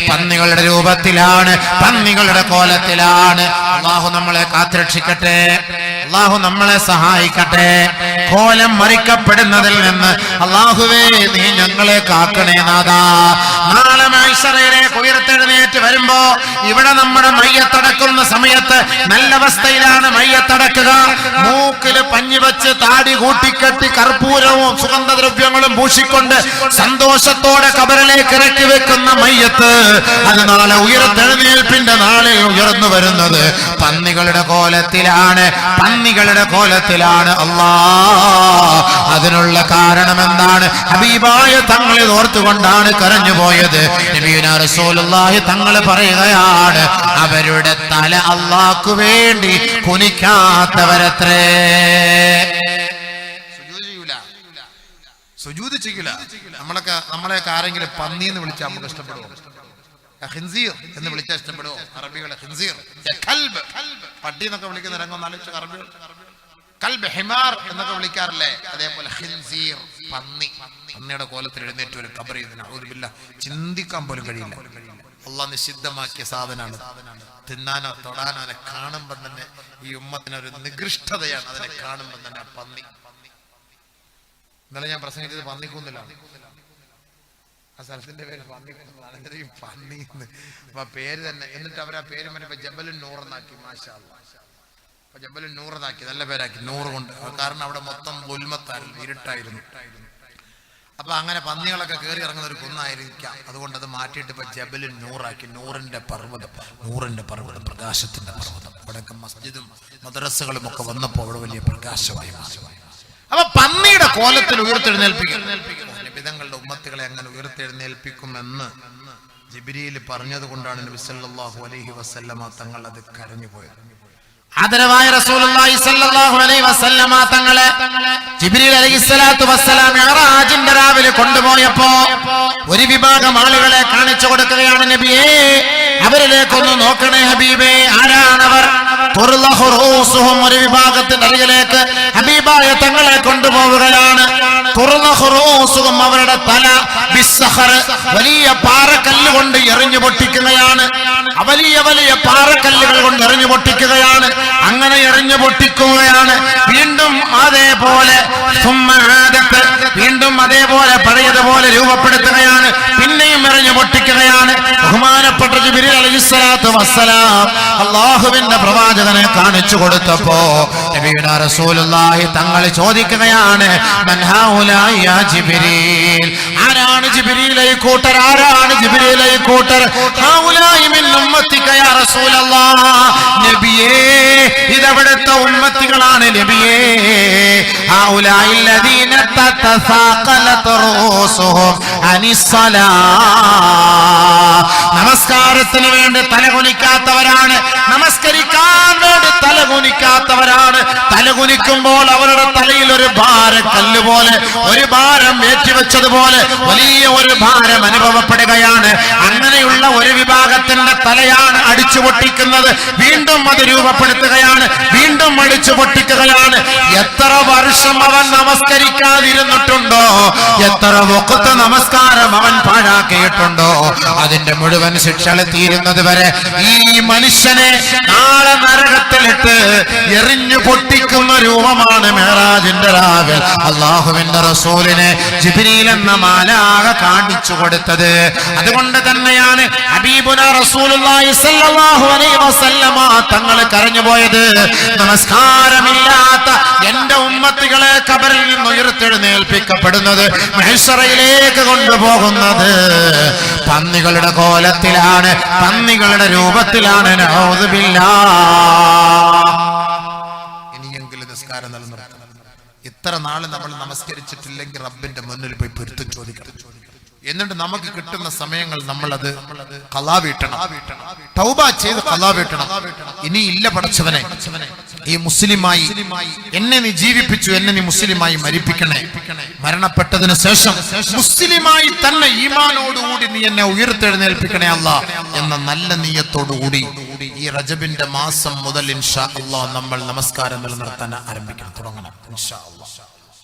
പന്നികളുടെ രൂപത്തിലാണ്, പന്നികളുടെ കോലത്തിലാണ്. അല്ലാഹു നമ്മളെ കാത്തുരക്ഷിക്കട്ടെ, അല്ലാഹു നമ്മളെ സഹായിക്കട്ടെ. കോലം മറിക്കപ്പെടുന്നതിൽ നിന്ന് അല്ലാഹുവേ നീ ഞങ്ങളെ കാക്കണേ നാഥാ. നാളെ മഹ്ശറയിലേക്ക് ഉയർത്തെഴുന്നേറ്റ് വരുമ്പോ ഇവിടെ നമ്മുടെ മയ്യത്തടക്കുന്ന സമയത്ത് നല്ല അവസ്ഥയിലാണ് മയ്യത്തടക്കുക. മൂക്കില് പഞ്ഞി വെച്ച് താടി കൂട്ടിക്കെട്ടി കർപ്പൂരവും സുഗന്ധദ്രവ്യങ്ങളും പൂശിക്കൊണ്ട് സന്തോഷത്തോടെ കബറിലേക്ക് ഇറക്കി വെക്കുന്ന മയ്യത്ത് അത് നാളെ ഉയർത്തെഴുന്നേൽപ്പിന്റെ നാളിൽ ഉയർന്നു വരുന്നത് പന്നികളുടെ കോലത്തിലാണ്. അല്ലാഹ് അതിനുള്ള കാരണം എന്താണ്? ഹബീബായ തങ്ങളെ ഓർത്തുകൊണ്ടാണ് കരഞ്ഞുപോയത്. നബിയുനാ റസൂലുള്ളാഹി തങ്ങൾ പറയുകയാണ്, അവരുടെ തല അല്ലാഹ്ക്കു വേണ്ടി കുനിക്കാത്തവരത്രേ. സുജൂദ് ചെയ്യൂല. നമ്മളെയൊക്കെ ആരെങ്കിലും പന്നീന്ന് വിളിച്ചാൽ നമുക്ക് ഇഷ്ടപ്പെടുമോ? ഖിൻസീർ എന്ന് വിളിച്ചാൽ ഇഷ്ടപ്പെടുമോ? അറബികളെ ഖിൻസീർ, കൽബ്, പട്ടി എന്നൊക്കെ വിളിക്കുന്ന രംഗം നാലിച്ച് അറബികൾ കൽബ്, ഹിമാർ എന്നൊക്കെ വിളിക്കാറില്ലേ? അതേപോലെ ഖിൻസീർ, പന്നിയുടെ കോലത്തിൽ എഴുന്നേറ്റ് ഒരു ഖബറിൽ ചിന്തിക്കാൻ പോലും കഴിയില്ല. അള്ളാഹ് നിഷിദ്ധമാക്കിയ സാധനമാണ്. തിന്നാനോ തൊടാനോ അതിനെ കാണുമ്പോൾ തന്നെ ഈ ഉമ്മത്തിനൊരു നികൃഷ്ടതയാണ്. അതിനെ കാണുമ്പോൾ തന്നെ പന്നി. ഇന്നലെ ഞാൻ പ്രസംഗിച്ചത് പന്നിക്കുന്നിലാണ്. ആ സ്ഥലത്തിന്റെ പേര് പന്നിക്കുന്നാണ്. പന്നി അപ്പൊ പേര് തന്നെ. എന്നിട്ട് അവർ ആ പേര് മറ്റേ ജബലുൻ നൂർ എന്നാക്കി. മാഷാ അല്ലാഹ്, ജബലുൻ നൂർ എന്നാക്കി, നല്ല പേരാക്കി, നൂറ് കൊണ്ട്. കാരണം അവിടെ മൊത്തം ഉൽമത്തായിരുന്നു, ഇരുട്ടായിരുന്നു. അപ്പൊ അങ്ങനെ പന്നികളൊക്കെ കയറി ഇറങ്ങുന്ന ഒരു കുന്നായിരിക്കാം. അതുകൊണ്ട് അത് മാറ്റിയിട്ട് ഇപ്പൊ ജബലുൻ നൂറാക്കി. നൂറിന്റെ പർവ്വതം, പ്രകാശത്തിന്റെ പർവ്വതം. അവിടെയൊക്കെ മസ്ജിദും മദ്രസകളും ഒക്കെ വന്നപ്പോ അവിടെ വലിയ പ്രകാശമായി. അപ്പൊ പന്നിയുടെ കോലത്തിൽ ഉയർത്തെഴുന്നേൽപ്പിക്കും. നബിതങ്ങളുടെ ഉമ്മത്തുകളെ അങ്ങനെ ഉയർത്തെഴുന്നേൽപ്പിക്കുമെന്ന് ജിബ്രീൽ പറഞ്ഞത് കൊണ്ടാണ് നബി സല്ലല്ലാഹു അലൈഹി വസല്ലമ തങ്ങൾ അത് കരഞ്ഞുപോയത്. ആദരവായ റസൂലുള്ളാഹി സ്വല്ലല്ലാഹു അലൈഹി വസല്ലമ തങ്ങളെ ജിബ്രീൽ അലൈഹിസ്സലാത്തു വസ്സലാം മിഅ്റാജിന്റെ രാവിലെ കൊണ്ടുപോയപ്പോ ഒരു വിഭാഗം ആളുകളെ കാണിച്ചു കൊടുക്കുകയാണ്. നബിയേ, അവരിലേക്കൊന്ന് നോക്കണേ ഹബീബേ. ആരാണവർ? ഒരു വിഭാഗത്തിന്റെ അരികിലേക്ക് ഹബീബായ തങ്ങളെ കൊണ്ടുപോവുകയാണ്. അവരുടെ തല വലിയ പാറക്കല്ല് കൊണ്ട് എറിഞ്ഞു പൊട്ടിക്കുകയാണ്. വലിയ വലിയ പാറക്കല്ലുകൾ കൊണ്ട് എറിഞ്ഞു പൊട്ടിക്കുകയാണ്. അങ്ങനെ എറിഞ്ഞു പൊട്ടിക്കുകയാണ്. വീണ്ടും അതേപോലെ പഴയതുപോലെ രൂപപ്പെടുത്തുകയാണ്. പിന്നെയും എറിഞ്ഞു പൊട്ടിക്കുകയാണ്. ബഹുമാനപ്പെട്ട ജിബ്രീൽ അലൈഹിസ്സലാത്തു വസ്സലാം അല്ലാഹുവിന്റെ പ്രവാചകനെ കാണിച്ചു കൊടുത്തപ്പോ നബിയുനാ റസൂലുള്ളാഹി തങ്ങൾ ചോദിക്കുകയാണ്, മൻ ഹൗലാ യാ ജിബ്രീൽ? ആരാണ് ജിബ്രീൽ ഈ കൂട്ടർ? ആരാണ് ജിബ്രീൽ ഈ കൂട്ടർ? ഹൗലായി മിൻ ഉമ്മത്തിക യാ റസൂലല്ലാഹ്. നബിയേ, ഇതവിടുത്തെ ഉമ്മത്തികളാണ് നബിയേ. ഹൗലായി الذين تتثاقلت رؤوسهم عن الصلاة. നമസ്കാരത്തിന് വേണ്ടി തലകുനിക്കാത്തവരാണ്. നമസ്കരിക്കാൻ വേണ്ടി തലകുനിക്കാത്തവരാണ്. തലകുനിക്കുമ്പോൾ അവരുടെ തലയിൽ ഒരു ഭാരക്കല്ല് പോലെ, ഒരു ഭാരം ഏറ്റിവെച്ചതുപോലെ വലിയ ഒരു ഭാരം അനുഭവപ്പെടുകയാണ്. അങ്ങനെയുള്ള ഒരു വിഭാഗത്തിന്റെ തലയാണ് അടിച്ചു പൊട്ടിക്കുന്നത്. വീണ്ടും അത് രൂപപ്പെടുത്തുകയാണ്. വീണ്ടും അടിച്ചു പൊട്ടിക്കുകയാണ്. എത്ര വർഷം അവൻ നമസ്കരിക്കാതിരുന്നിട്ടുണ്ടോ, എത്ര വഖ്ത് നമസ്കാരം അവൻ പാഴാക്കിയിട്ടുണ്ടോ, അതിന്റെ മുഴുവൻ ശിക്ഷകൾ തീരുന്നത് വരെ ഈ മനുഷ്യനെ നാളെ നരകത്തിലിട്ട് എറിഞ്ഞു പൊട്ടിക്കുന്ന രൂപമാണ് മിഅ്റാജിന്റെ രാവിൽ അല്ലാഹുവിന്റെ റസൂലിനെ ജിബ്രീൽ എന്ന മാലാഖ കാണിച്ചു കൊടുത്തത്. അതുകൊണ്ട് തന്നെയാണ് ഹബീബുനാ റസൂലുള്ളാഹി സ്വല്ലല്ലാഹു അലൈഹി വസല്ലമ തങ്ങൾ കരഞ്ഞുപോയത്. നമസ്കാരമില്ലാത്ത എന്റെ ഉമ്മത്തികളെ ഖബറിൽ നിന്ന് ഉയർത്തെഴുന്നേൽപ്പിക്കപ്പെടുന്നത്, മഹ്ശറയിലേക്ക് കൊണ്ടുപോകുന്നത് പന്നികളുടെ കോലത്തിലാണ്, പന്നികളുടെ രൂപത്തിലാണ്. നഊദു ബില്ലാഹ്. ഇനിയെങ്കിലും നിസ്കാരം നിലനിർത്തണം. ഇത്ര നാള് നമ്മൾ നമസ്കരിച്ചിട്ടില്ലെങ്കിൽ റബ്ബിന്റെ മുന്നിൽ പോയി പൊരുത്തം ചോദിക്കണം. എന്നിട്ട് നമുക്ക് കിട്ടുന്ന സമയങ്ങൾ നമ്മളത് ഖളാ വീട്ടണം, തൗബ ചെയ്ത് ഖളാ വീട്ടണം. ഇനി ഇല്ല പടച്ചവനെ, ഈ മുസ്ലിമായി എന്നെ നീ ജീവിപ്പിച്ചു, എന്നെ നീ മുസ്ലിമായി മരിപ്പിക്കണേ. മരണപ്പെട്ടതിന് ശേഷം മുസ്ലിമായി തന്നെ ഈമാനോടുകൂടി നീ എന്നെ ഉയർത്തെഴുന്നേൽപ്പിക്കണേ അല്ലാഹ് എന്ന നല്ല നിയ്യത്തോടുകൂടി ഈ റജബിന്റെ മാസം മുതൽ ഇൻഷാ അല്ലാഹ് നമ്മൾ നമസ്കാരം നിലനിർത്താൻ ആരംഭിക്കണം, തുടങ്ങണം ഇൻഷാ അല്ലാഹ്.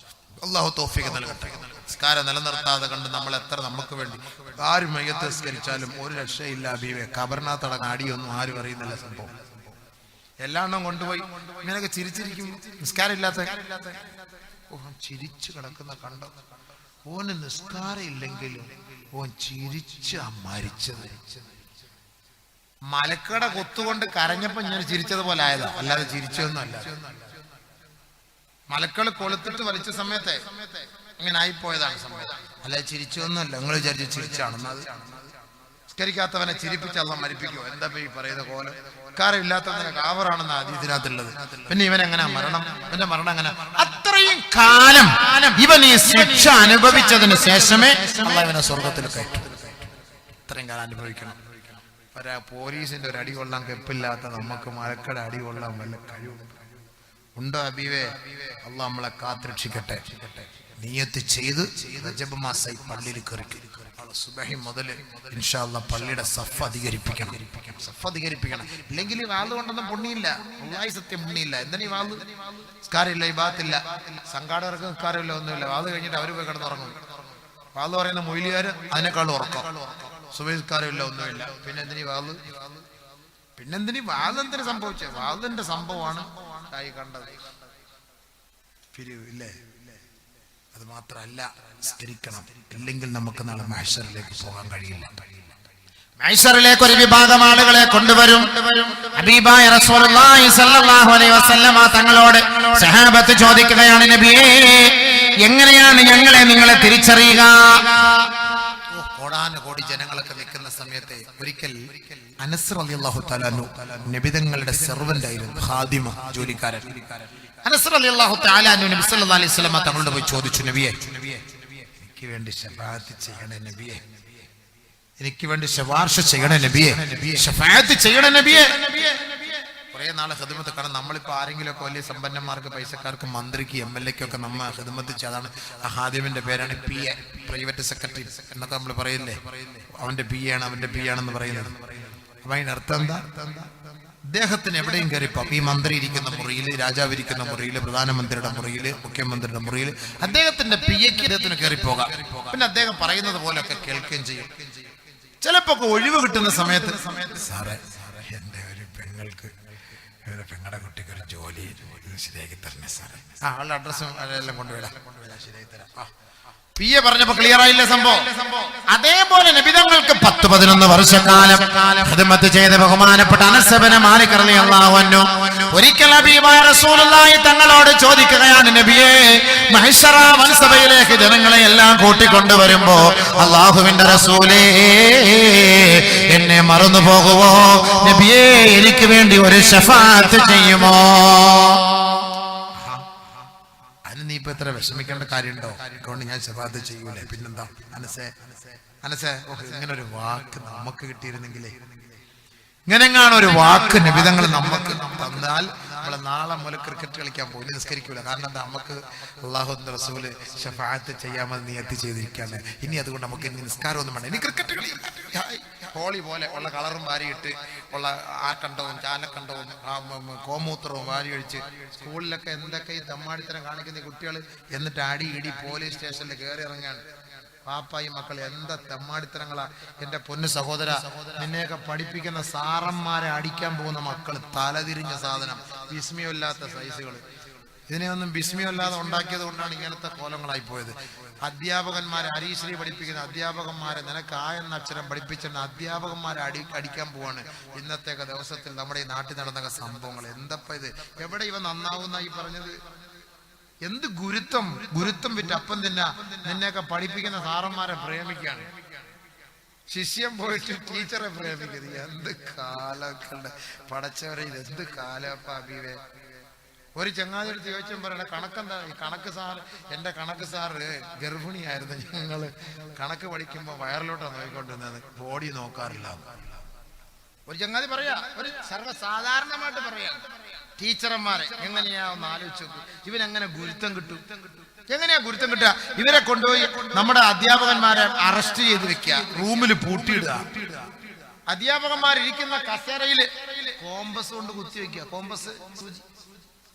അല്ലാഹു തൗഫീഖ് നൽകട്ടെ. നിസ്കാരം നിലനിർത്താതെ കണ്ട് നമ്മൾ എത്ര നമുക്ക് വേണ്ടി ആരും മയ്യത്ത് നിസ്കരിച്ചാലും ഒരു രക്ഷയില്ല ഹബീബേ. ഖബറിനകത്തടങ്ങ് അടിയൊന്നും ആരും അറിയുന്നില്ല. സംഭവം എല്ലാണ്ണവും കൊണ്ടുപോയി ഇങ്ങനെയൊക്കെ ചിരിച്ചിരിക്കും. നിസ്കാരം ഇല്ലാത്ത ചിരിച്ചു കിടക്കുന്ന കണ്ടോ? ഓന് നിസ്കാരം ഇല്ലെങ്കിലും ഓൻ ചിരിച്ച മരിച്ചത്. മലക്കട കൊത്തുകൊണ്ട് കരഞ്ഞപ്പോ ഞാൻ ചിരിച്ചതുപോലെ ആയതാ, അല്ലാതെ ചിരിച്ചൊന്നും അല്ല. മലക്കൾ കൊളുത്തിട്ട് വലിച്ച സമയത്തെ ഇങ്ങനെ ആയിപ്പോയതാണ് സമയം, അല്ലാതെ ചിരിച്ചൊന്നുമല്ല. നിങ്ങൾ വിചാരിച്ചു ചിരിച്ചാണെന്ന്. അത് സ്കരിക്കാത്തവനെ ചിരിപ്പിച്ച് അള്ളാഹ് മരിപ്പിക്കുമോ? എന്താ ഈ പറയുന്ന പോലെ കാരമില്ലാത്തവനെ കാവറാണെന്ന ഹദീസിനകത്തുള്ളത്. പിന്നെ ഇവൻ എങ്ങനെ മരണം, ഇവന്റെ മരണം എങ്ങനെ? അത്രയും കാലം ഇവൻ ഈ ശിക്ഷ അനുഭവിച്ചതിന് ശേഷമേ അള്ളാഹ് ഇവനെ സ്വർഗത്തിൽ കയറ്റും. ഇത്രയും കാലം അനുഭവിക്കണം. പോലീസിന്റെ ഒരു അടി കൊള്ളാൻ കെപ്പില്ലാത്ത നമുക്ക് മലക്കട അടി കൊള്ളാൻ വല്ല കഴിവുണ്ടോ ഹബീബേ? അള്ളാഹ് നമ്മളെ കാത്തുരക്ഷിക്കട്ടെ. നിയത്ത് ചെയ്ത് റജബ് മാസമായി പള്ളിയിൽ കയറി സുബഹി മുതൽ ഇൻഷാ അല്ലാഹ് പള്ളിയുടെ സഫ് അധികരിപ്പിക്കണം. ഇല്ലെങ്കിൽ വാള് കൊണ്ടൊന്നും പുണ്ണിയില്ല. അള്ളാഹി സത്യം പുണ്ണിയില്ല. എന്തിനീ വാള്? നിസ്കാരമില്ല, ഇബാദത്തില്ല, സംഘാടകർക്ക് നിസ്കാരമില്ല, ഒന്നുമില്ല. വാള് കഴിഞ്ഞിട്ട് അവര് പോയി കിടന്നുറങ്ങും. വാള് പറയുന്ന മൊയ്ലിയാര് അതിനേക്കാളും ഉറക്കം. സുബഹിസ്കാരമില്ല, ഒന്നുമില്ല. പിന്നെ എന്തിനീ വാള്? വാളെന്തിനു സംഭവിച്ചത്? വാളിന്റെ സംഭവമാണ് ആയി കണ്ടത്. പിരിവ് ഇല്ലേ? അത് മാത്രമല്ല, സ്കരിക്കണം. ഇല്ലെങ്കിൽ നമുക്ക് നാളെ മഹ്ശറിലേക്ക് പോകാൻ കഴിയില്ല. മഹ്ശറിലേക്ക് ഒരു വിഭാഗം ആളുകളെ കൊണ്ടുവരും. ഹബീബായ റസൂലുള്ളാഹി സ്വല്ലല്ലാഹു അലൈഹി വസല്ലമ തങ്ങളോട് സഹാബത്ത് ചോദിക്കുകയാണ്, നബിയേ, എങ്ങനെയാണ് നിങ്ങളെ തിരിച്ചറിയുക? കോടാനുകോടി ജനങ്ങളൊക്കെ നിൽക്കുന്ന സമയത്ത് ഒരിക്കൽ അനസ് റളിയല്ലാഹു തആല അൻഹു നബി തങ്ങളുടെ സെർവന്റ് ആയിരുന്നു, ഖാദിമ, ജോലിക്കാരൻ. അനസ് റളിയല്ലാഹു തആല അൻഹു നബി സല്ലല്ലാഹു അലൈഹി വസല്ലം തങ്ങളോട് പോയി ചോദിച്ചു, നബിയേ, എനിക്ക് വേണ്ടി ശഫാഅത്ത് ചെയ്യണേ നബിയേ, എനിക്ക് വേണ്ടി ശുപാർശ ചെയ്യണേ നബിയേ, ശഫാഅത്ത് ചെയ്യണേ നബിയേ. കുറെ നാളെ ഖിദ്മത്ത്. കാരണം നമ്മളിപ്പോ ആരെങ്കിലുമൊക്കെ വലിയ സമ്പന്നന്മാർക്ക്, പൈസക്കാർക്ക്, മന്ത്രിക്ക്, MLA ക്കൊക്കെ നമ്മ ഖിദ്മത്ത് ചെയ്താണ്. ആ ഹാദിമിന്റെ പേരാണ് PA, പ്രൈവറ്റ് സെക്രട്ടറി എന്നൊക്കെ നമ്മൾ പറയില്ലേ. അവന്റെ PA ആണെന്ന് പറയുന്നത്. അപ്പൊ അതിന്റെ അർത്ഥം എന്താ? അദ്ദേഹത്തിന് എവിടെയും കയറിപ്പോ ഈ മന്ത്രി ഇരിക്കുന്ന മുറിയിൽ, രാജാവ് ഇരിക്കുന്ന മുറിയിൽ, പ്രധാനമന്ത്രിയുടെ മുറിയിൽ, മുഖ്യമന്ത്രിയുടെ മുറിയിൽ അദ്ദേഹത്തിന്റെ PAക്ക് അദ്ദേഹത്തിന് കയറിപ്പോകാം. പിന്നെ അദ്ദേഹം പറയുന്നത് പോലെയൊക്കെ കേൾക്കുകയും ചെയ്യും. ചിലപ്പോ ഒഴിവ് കിട്ടുന്ന സമയത്ത്, സാറേ, എന്റെ ഒരു പെങ്ങളുടെ കുട്ടിക്ക് ഒരു ജോലി ശരിയാക്കി തരണേ സാറേ, ആളുടെ അഡ്രസ്സും എല്ലാം കൊണ്ടുവരാം, ശരിയാക്കി തരാം. PA പറഞ്ഞപ്പോ ക്ലിയർ ആയില്ലേ സംഭവം? അതേപോലെ നബിതങ്ങൾക്ക് 10-11 വർഷക്കാലം ഖിദ്മത്ത് ചെയ്ത ബഹുമാനപ്പെട്ട അനസ് ഇബ്നു മാലിക് റളിയല്ലാഹു അൻഹു ഒരിക്കൽ ഹബീബായ റസൂലുള്ളാഹി തങ്ങളോട് ചോദിക്കുകയാണ്, നബിയേ, മഹ്ശറ വൻസഭയിലേക്ക് ജനങ്ങളെ എല്ലാം കൂട്ടിക്കൊണ്ടുവരുമ്പോ അല്ലാഹുവിന്റെ റസൂലേ, എന്നെ മറന്നു പോകുവോ നബിയേ? എനിക്ക് വേണ്ടി ഒരു ശഫാഅത്ത് ചെയ്യുമോ? നീ ഇപ്പൊ എത്ര വിഷമിക്കേണ്ട കാര്യമുണ്ടോ? അതുകൊണ്ട് ഞാൻ ശഫാഅത്ത് ചെയ്യൂലേ. പിന്നെന്താ? അനസേ, ഇങ്ങനെ ഒരു വാക്ക് നമുക്ക് കിട്ടിയിരുന്നെങ്കിലേ, ഇങ്ങനെങ്ങാണ് ഒരു വാക്ക് നബിതങ്ങൾ നമുക്ക് തന്നാൽ നമ്മളെ നാളെ മുതൽ ക്രിക്കറ്റ് കളിക്കാൻ പോയി നിസ്കരിക്കൂല. കാരണം എന്താ? നമുക്ക് അല്ലാഹുവിന്റെ റസൂല് ശഫാഅത്ത് ചെയ്യാമെന്ന് നിയത്ത് ചെയ്തിരിക്കാണ്. ഇനി അതുകൊണ്ട് നമുക്ക് ഇനി നിസ്കാരം ഒന്നും വേണ്ട, ഇനി ക്രിക്കറ്റ് കളി. ഹോളി പോലെ ഉള്ള കളറും വാരിയിട്ട് ഉള്ള ആക്കണ്ടവും ചാലക്കണ്ടവും കോമൂത്രവും വാരി ഒഴിച്ച് സ്കൂളിലൊക്കെ എന്തൊക്കെ ഈ തമ്മാടിത്തരം കാണിക്കുന്ന കുട്ടികൾ, എന്നിട്ട് അടി ഇടി പോലീസ് സ്റ്റേഷനിൽ കയറി ഇറങ്ങാൻ. പാപ്പായി മക്കൾ എന്താ തെമ്മാടിത്തരങ്ങളാ! എന്റെ പൊന്നു സഹോദര, നിന്നെയൊക്കെ പഠിപ്പിക്കുന്ന സാറന്മാരെ അടിക്കാൻ പോകുന്ന മക്കൾ, തലതിരിഞ്ഞ സാധനം, വിസ്മയമില്ലാത്ത സൈസുകൾ. ഇതിനെയൊന്നും വിസ്മയമില്ലാതെ ഉണ്ടാക്കിയത് കൊണ്ടാണ് ഇങ്ങനത്തെ കോലങ്ങളായി പോയത്. അധ്യാപകന്മാരെ, ഹരീശ്രീ പഠിപ്പിക്കുന്ന അധ്യാപകന്മാരെ, നിനക്ക് എന്ന അക്ഷരം പഠിപ്പിച്ചിരുന്ന അധ്യാപകന്മാരെ അടിക്കാൻ പോവാണ് ഇന്നത്തെയൊക്കെ ദിവസത്തിൽ നമ്മുടെ ഈ നാട്ടിൽ നടന്ന സംഭവങ്ങൾ. എന്തപ്പ ഇത്? എവിടെ ഇവ നന്നാവുന്ന ഈ പറഞ്ഞത്? എന്ത് ഗുരുത്വം വിറ്റ് അപ്പം നിന്നെയൊക്കെ പഠിപ്പിക്കുന്ന സാറന്മാരെ പ്രേമിക്കാണ്. ശിഷ്യം പോയിട്ട് ടീച്ചറെ പ്രേമിക്കുന്നത്. എന്ത് കാലൊക്കെ പടച്ചവരെ, ഇത് എന്ത് കാലപ്പ അബീവേ. ഒരു ചങ്ങാതിയെടുത്ത് ചോദിച്ചും പറയണ കണക്കെന്താ? കണക്ക് സാർ, എന്റെ കണക്ക് സാറ് ഗർഭിണിയായിരുന്നു. ഞങ്ങള് കണക്ക് പഠിക്കുമ്പോ വയറിലോട്ടാണ് നോക്കിക്കൊണ്ടിരുന്നത്, ബോഡി നോക്കാറില്ല. ഒരു ചങ്ങാതി പറയാ, ഒരു സർവ്വസാധാരണമായിട്ട് പറയാ. ടീച്ചർമാരെ എങ്ങനെയാ ഒന്ന് ആലോചിച്ചു. ഇവനെങ്ങനെ ഗുരുത്വം കിട്ടും? എങ്ങനെയാ ഗുരുത്വം കിട്ടുക? ഇവരെ കൊണ്ടുപോയി നമ്മുടെ അധ്യാപകന്മാരെ അറസ്റ്റ് ചെയ്ത് വെക്കുക, റൂമിൽ പൂട്ടിയിടുക. അധ്യാപകന്മാരിരിക്കുന്ന കസേരയില് കോമ്പസ് കൊണ്ട് കുത്തി വെക്കുക. കോമ്പസ്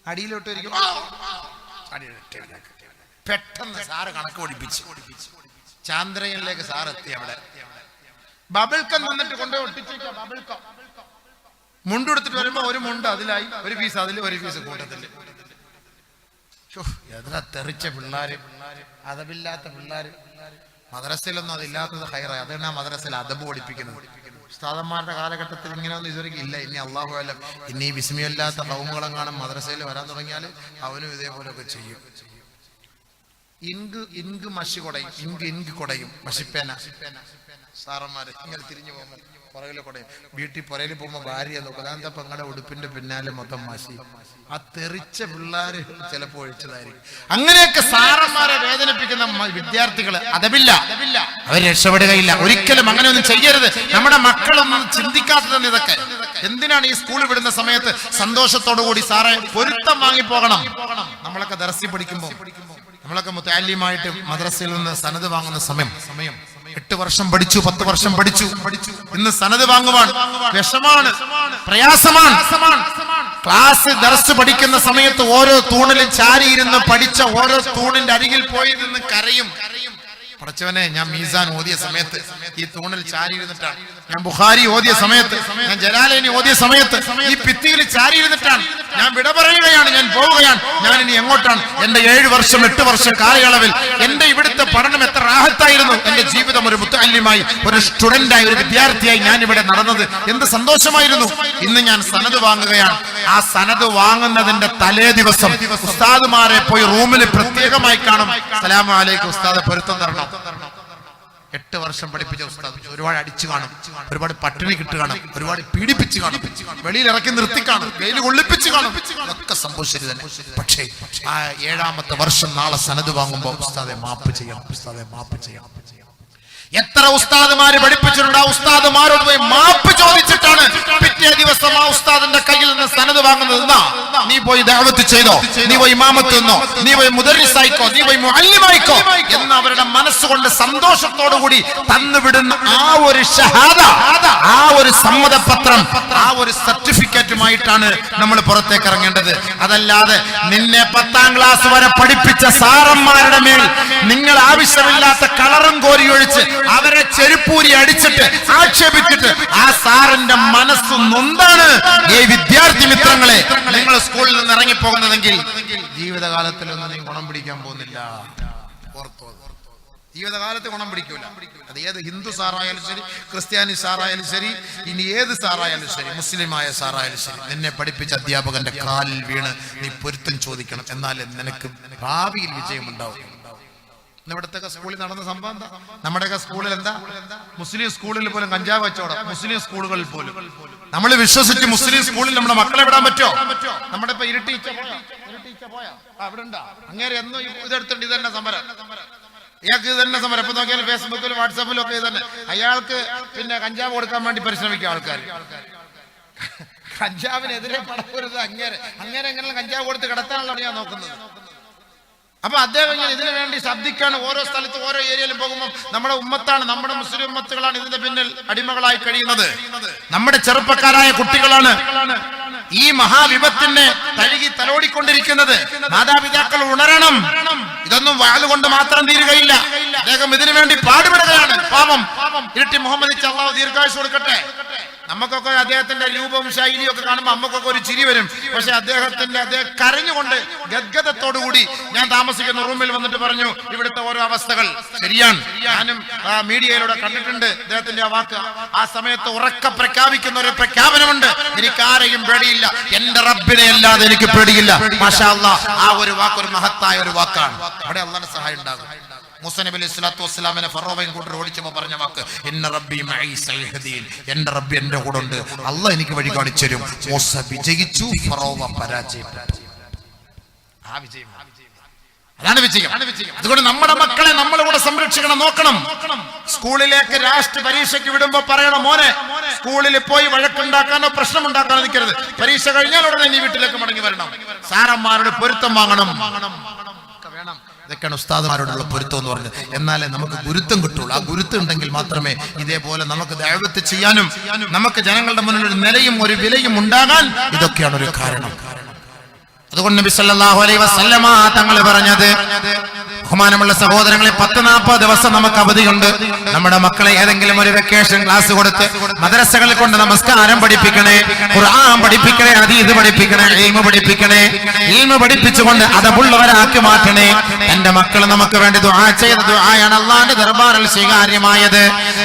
അടിയിലോട്ട് ഇരിക്കും. പെട്ടെന്ന് സാറ് കണക്ക് പഠിപ്പിച്ചു. ചാന്ദ്രയനിലേക്ക് സാർ എത്തി. അവിടെ ബബിൾക്കം തന്നിട്ട് കൊണ്ടുപോയി ഒട്ടിച്ചിരിക്കുക. ബബിൾക്കം മുണ്ടെടുത്തിട്ട് വരുമ്പോ ഒരു മുണ്ട് അതിലായി, ഒരു പീസ് അതിൽ, ഒരു പീസ് കൂട്ടത്തില്. എത്ര തെറിച്ച പിള്ളേര്, അതമില്ലാത്ത പിള്ളേര്. മദ്രസയിലൊന്നും അതില്ലാത്തത് ഹൈറായി. അതാണ് ആ മദ്രസയിൽ അദബ് പഠിപ്പിക്കുന്നത്. ഉസ്താദന്മാരുടെ കാലഘട്ടത്തിൽ ഇങ്ങനെയൊന്നും ഇതുവരെ ഇല്ല. ഇനി അള്ളാഹു അലം, ഇനി വിസ്മയമില്ലാത്ത കൗമുകളെങ്ങാനും മദ്രസയിൽ വരാൻ തുടങ്ങിയാൽ അവനും ഇതേപോലെയൊക്കെ ചെയ്യും. ഇങ്ക് മഷി കൊടയും, ഇങ്ക് കൊടയും, മഷിപ്പേന സാറന്മാര് ഇങ്ങനെ തിരിഞ്ഞു പോകുമ്പോൾ പുറകിലെ കൊടയും. വീട്ടിൽ പുറയിൽ പോകുമ്പോൾ ഭാര്യ നോക്കുക, അതാ പെങ്ങളുടെ ഉടുപ്പിന്റെ പിന്നാലെ മൊത്തം മഷി. ആ തെറിച്ച പിള്ളേര് ചിലപ്പോൾ ഒഴിച്ചതായിരിക്കും. അങ്ങനെയൊക്കെ സാറന്മാരെ വേദനിപ്പിക്കുന്ന വിദ്യാർത്ഥികള് അതബില്ല, അവർ രക്ഷപ്പെടുകയില്ല. ഒരിക്കലും അങ്ങനെയൊന്നും ചെയ്യരുത്. നമ്മുടെ മക്കളൊന്നും ചിന്തിക്കാത്തതെന്ന് ഇതൊക്കെ. എന്തിനാണ് ഈ സ്കൂളിൽ വിടുന്ന സമയത്ത് സന്തോഷത്തോടു കൂടി സാറേ പൊരുത്തം വാങ്ങിപ്പോകണം? നമ്മളൊക്കെ ദർസി പഠിക്കുമ്പോൾ, നമ്മളൊക്കെ മുത്തഅല്ലിമായിട്ട് മദ്രസയിൽ നിന്ന് സനത് വാങ്ങുന്ന സമയം 8 വർഷം പഠിച്ചു, 10 വർഷം പഠിച്ചു. ഇന്ന് സനത് വാങ്ങുവാൻ വിഷമാണ്, പ്രയാസമാണ്. ക്ലാസ് ദർസ് പഠിക്കുന്ന സമയത്ത് ഓരോ തൂണിലും ചാരിയിരുന്ന് പഠിച്ച ഓരോ തൂണിന്റെ അരികിൽ പോയി നിന്ന് കരയും. പടച്ചവനെ, ഞാൻ മീസാൻ ഓതിയ സമയത്ത് ഈ തൂണിൽ ചാരിയിരുന്നിട്ടാണ്, ഞാൻ ബുഖാരി ഓതിയ സമയത്ത്, ഞാൻ ജലാലൈനി ഓതിയ സമയത്ത് ഈ ഭിത്തിയിൽ ചാരിയിരുന്നിട്ടാണ് ഞാൻ വിട പറയുകയാണ്, ഞാൻ പോവുകയാണ്, ഞാൻ ഇനി എങ്ങോട്ടാണ്? എന്റെ 7 വർഷം 8 വർഷം കാലയളവിൽ എന്റെ ഇവിടുത്തെ പഠനം എത്ര റാഹത്തായിരുന്നു. എന്റെ ജീവിതം ഒരു മുത്തഅല്ലിമായി, ഒരു സ്റ്റുഡന്റായി, ഒരു വിദ്യാർത്ഥിയായി ഞാൻ ഇവിടെ നടന്നത് എന്ത് സന്തോഷമായിരുന്നു. ഇന്ന് ഞാൻ സനത് വാങ്ങുകയാണ്. ആ സനത് വാങ്ങുന്നതിന്റെ തലേ ദിവസം ഉസ്താദുമാരെ പോയി റൂമിൽ പ്രത്യേകമായി കാണും. അസ്സലാമു അലൈക്കും ഉസ്താദ്, പൊരുത്തം തരണം. 8 വർഷം പഠിപ്പിച്ച ഉസ്താദ് ഒരുപാട് അടിച്ചു കാണും, ഒരുപാട് പട്ടിണി കിട്ടു കാണും, ഒരുപാട് പീഡിപ്പിച്ച് കാണും, വെളിയിൽ ഇറക്കി നിർത്തി കാണും, വെയിൽ കൊള്ളിപ്പിച്ച് കാണും. ഒക്കെ സംഭവിച്ചത് തന്നെ. പക്ഷേ ആ 7ാമത്തെ വർഷം നാളെ സനത് വാങ്ങുമ്പോൾ ഉസ്താദെ മാപ്പ് ചെയ്യണം, ഉസ്താദെ മാപ്പ് ചെയ്യണം. എത്ര ഉസ്താദുമാര് പഠിപ്പിച്ചിട്ടുണ്ട്? ആ ഉസ്താദുമാരോട് പോയി മാപ്പ് ചോദിച്ചിട്ടാണ് പിറ്റേ ദിവസം ആ ഉസ്താദിന്റെ കയ്യിൽ നിന്ന് സനത് വാങ്ങുന്നത്. നീ പോയി ദഅവത്ത് ചെയ്തോ, നീ പോയി ഇമാമത്ത് നിന്നോ, നീ പോയി മുദർരിസായിക്കോ, നീ പോയി മുഅല്ലിമായിക്കോ എന്ന് അവരുടെ മനസ്സുകൊണ്ട് സന്തോഷത്തോടുകൂടി തന്നുവിടുന്ന ആ ഒരു ഷഹാദ, ആ ഒരു സമ്മതപത്രം, ആ ഒരു സർട്ടിഫിക്കറ്റുമായിട്ടാണ് നമ്മൾ പുറത്തേക്ക് ഇറങ്ങേണ്ടത്. അതല്ലാതെ നിന്നെ 10ാം ക്ലാസ് വരെ പഠിപ്പിച്ച സാറന്മാരുടെ മേൽ നിങ്ങൾ ആവശ്യമില്ലാത്ത കളറും കോരി ഒഴിച്ച് അവരെ ചെരുപ്പൂരി അടിച്ചിട്ട് ആക്ഷേപിച്ചിട്ട് ആ സാറിന്റെ മനസ്സ് നൊന്താണ് ഈ വിദ്യാർത്ഥി മിത്രങ്ങളെ നിങ്ങൾ സ്കൂളിൽ നിന്ന് ഇറങ്ങിപ്പോകുന്നതെങ്കിൽ ജീവിതകാലത്തിലൊന്നും നീ ഗുണം പിടിക്കാൻ പോകുന്നില്ല. ജീവിതകാലത്ത് ഗുണം പിടിക്കൂല. അത് ഏത് ഹിന്ദു സാറായാലും ശരി, ക്രിസ്ത്യാനി സാറായാലും ശരി, ഇനി ഏത് സാറായാലും ശരി, മുസ്ലിമായ സാറായാലും ശരി, നിന്നെ പഠിപ്പിച്ച അധ്യാപകന്റെ കാലിൽ വീണ് നീ പൊരുത്തം ചോദിക്കണം. എന്നാലേ നിനക്ക് ഭാവിയിൽ വിജയമുണ്ടാവും. ഇവിടത്തെ സ്കൂളിൽ നടന്ന സംഭവം എന്താ? നമ്മുടെയൊക്കെ സ്കൂളിൽ എന്താ? മുസ്ലിം സ്കൂളിൽ പോലും കഞ്ചാവ് കച്ചവടം, മുസ്ലിം സ്കൂളുകളിൽ പോലും. നമ്മൾ വിശ്വസിച്ച് മുസ്ലിം സ്കൂളിൽ നമ്മുടെ മക്കളെ വിടാൻ പറ്റുമോ? നമ്മുടെ ഇപ്പൊ ഇരുട്ടീച്ച പോയാ അവിടെ ഉണ്ടാ അങ്ങേരെ എന്നോ ഇതെടുത്തിട്ടുണ്ട്. ഇത് തന്നെ സമരം, ഇയാൾക്ക് ഇത് തന്നെ സമരം. ഇപ്പൊ നോക്കിയാൽ ഫേസ്ബുക്കിലും വാട്സാപ്പിലും ഒക്കെ ഇത് തന്നെ. അയാൾക്ക് പിന്നെ കഞ്ചാവ് കൊടുക്കാൻ വേണ്ടി പരിശ്രമിക്കും ആൾക്കാർ. കഞ്ചാവിനെതിരെ പടപ്പരുത്. അങ്ങേരെ എങ്ങനെ കഞ്ചാവ് കൊടുത്ത് കിടത്താനുള്ള ഞാൻ നോക്കുന്നത്. അപ്പൊ അദ്ദേഹം ഇങ്ങനെ ഇതിനു വേണ്ടി ശബ്ദിക്കാണ്. ഓരോ സ്ഥലത്ത് ഓരോ ഏരിയയിലും പോകുമ്പോൾ നമ്മുടെ ഉമ്മത്താണ്, നമ്മുടെ മുസ്ലിം ഉമ്മത്തുകളാണ് ഇതിന്റെ പിന്നിൽ അടിമകളായി കഴിയുന്നത്. നമ്മുടെ ചെറുപ്പക്കാരായ കുട്ടികളാണ് ഈ മഹാവിപത്തിനെ തഴുകി തലോടിക്കൊണ്ടിരിക്കുന്നത്. മാതാപിതാക്കൾ ഉണരണം. ഇതൊന്നും വാളുകൊണ്ട് മാത്രം തീരുകയില്ല. അദ്ദേഹം ഇതിനു വേണ്ടി പാടുപെടുകയാണ്. പാപം ഇരട്ടി മുഹമ്മദ് അല്ലാഹു ദീർഘായുസ്സ് കൊടുക്കട്ടെ. നമുക്കൊക്കെ അദ്ദേഹത്തിന്റെ രൂപവും ശൈലിയും ഒക്കെ കാണുമ്പോൾ നമുക്കൊക്കെ ഒരു ചിരി വരും. പക്ഷെ അദ്ദേഹം കരഞ്ഞുകൊണ്ട് ഗദ്ഗതത്തോടുകൂടി ഞാൻ താമസിക്കുന്ന റൂമിൽ വന്നിട്ട് പറഞ്ഞു, ഇവിടുത്തെ ഓരോ അവസ്ഥകൾ ശരിയാണ്. ഞാനും മീഡിയയിലൂടെ കണ്ടിട്ടുണ്ട് അദ്ദേഹത്തിന്റെ ആ വാക്ക്. ആ സമയത്ത് ഉറക്ക പ്രഖ്യാപിക്കുന്ന ഒരു പ്രഖ്യാപനമുണ്ട്, എനിക്ക് ആരെയും പേടിയില്ല, എന്റെ റബ്ബിനെ അല്ലാതെ എനിക്ക് പേടിയില്ല. മാഷാ അല്ലാഹ്, ആ ഒരു വാക്ക് ഒരു മഹത്തായ ഒരു വാക്കാണ്. അവിടെ അല്ലാഹുവിന്റെ സഹായം ഉണ്ടാകും. മൂസാ നബി അലൈഹി സ്വലാത്തു വസ്സലാമിനെ ഫറോവയും കൂട്ടർ ഓടിച്ചപ്പോൾ പറഞ്ഞ വാക്ക് ഇന്ന റബ്ബി മഈ സയഹ്ദീൻ, എന്റെ റബ്ബി എന്റെ കൂടെ ഉണ്ട്, അല്ലാഹ് എനിക്ക് വഴി കാണിച്ചു തരും. മൂസ വിജയിച്ചു, ഫറോവ പരാജയപ്പെട്ടു. ആ വിജയം, അതാണ് വിജയം. അതുകൊണ്ട് നമ്മുടെ മക്കളെ നമ്മളിവിടെ സംരക്ഷിക്കണം, നോക്കണം. സ്കൂളിലേക്ക് രാഷ്ട്ര പരീക്ഷയ്ക്ക് വിടുമ്പോ പറയണം, മോനെ സ്കൂളിൽ പോയി വഴക്കുണ്ടാക്കാനോ പ്രശ്നമുണ്ടാക്കാനോ നിൽക്കരുത്. പരീക്ഷ കഴിഞ്ഞാൽ ഉടനെ നീ വീട്ടിലേക്ക് മടങ്ങി വരണം. സാറന്മാരുടെ പൊരുത്തം വാങ്ങണം. ഇതൊക്കെയാണ് ഉസ്താദുമാരോടുള്ള പൊരുത്തം എന്ന് പറഞ്ഞത്. എന്നാലേ നമുക്ക് ഗുരുത്വം കിട്ടുള്ളൂ. ആ ഗുരുത്വം ഉണ്ടെങ്കിൽ മാത്രമേ ഇതേപോലെ നമുക്ക് ദഅവത്ത് ചെയ്യാനും നമുക്ക് ജനങ്ങളുടെ മുന്നിൽ ഒരു നിലയും ഒരു വിലയും ഉണ്ടാകാൻ ഇതൊക്കെയാണ് ഒരു കാരണം. അതുകൊണ്ട് നബി സല്ലല്ലാഹു അലൈഹി വസല്ലമ തങ്ങൾ പറഞ്ഞത് ബഹുമാനമുള്ള സഹോദരങ്ങളെ, 10-40 ദിവസം നമുക്ക് അവധിയുണ്ട്. നമ്മുടെ മക്കളെ ഏതെങ്കിലും ഒരു വെക്കേഷൻ ക്ലാസ് കൊടുത്ത് മദ്രസകളിൽ കൊണ്ട് നമസ്കാരം പഠിപ്പിക്കണേ, ഖുർആൻ പഠിപ്പിക്കണേ, ഹദീസ് പഠിപ്പിക്കണേ, ഇൽമു പഠിപ്പിക്കണേ. ഇൽമു പഠിപ്പിച്ചുകൊണ്ട് അതബുള്ളവരാക്കി മാറ്റണേ. എന്റെ മക്കൾ നമുക്ക് വേണ്ടി ദുആ ചെയ്ത ദുആയാണ് അല്ലാഹുവിന്റെ ദർബാറിൽ സ്വീകാര്യമായത്.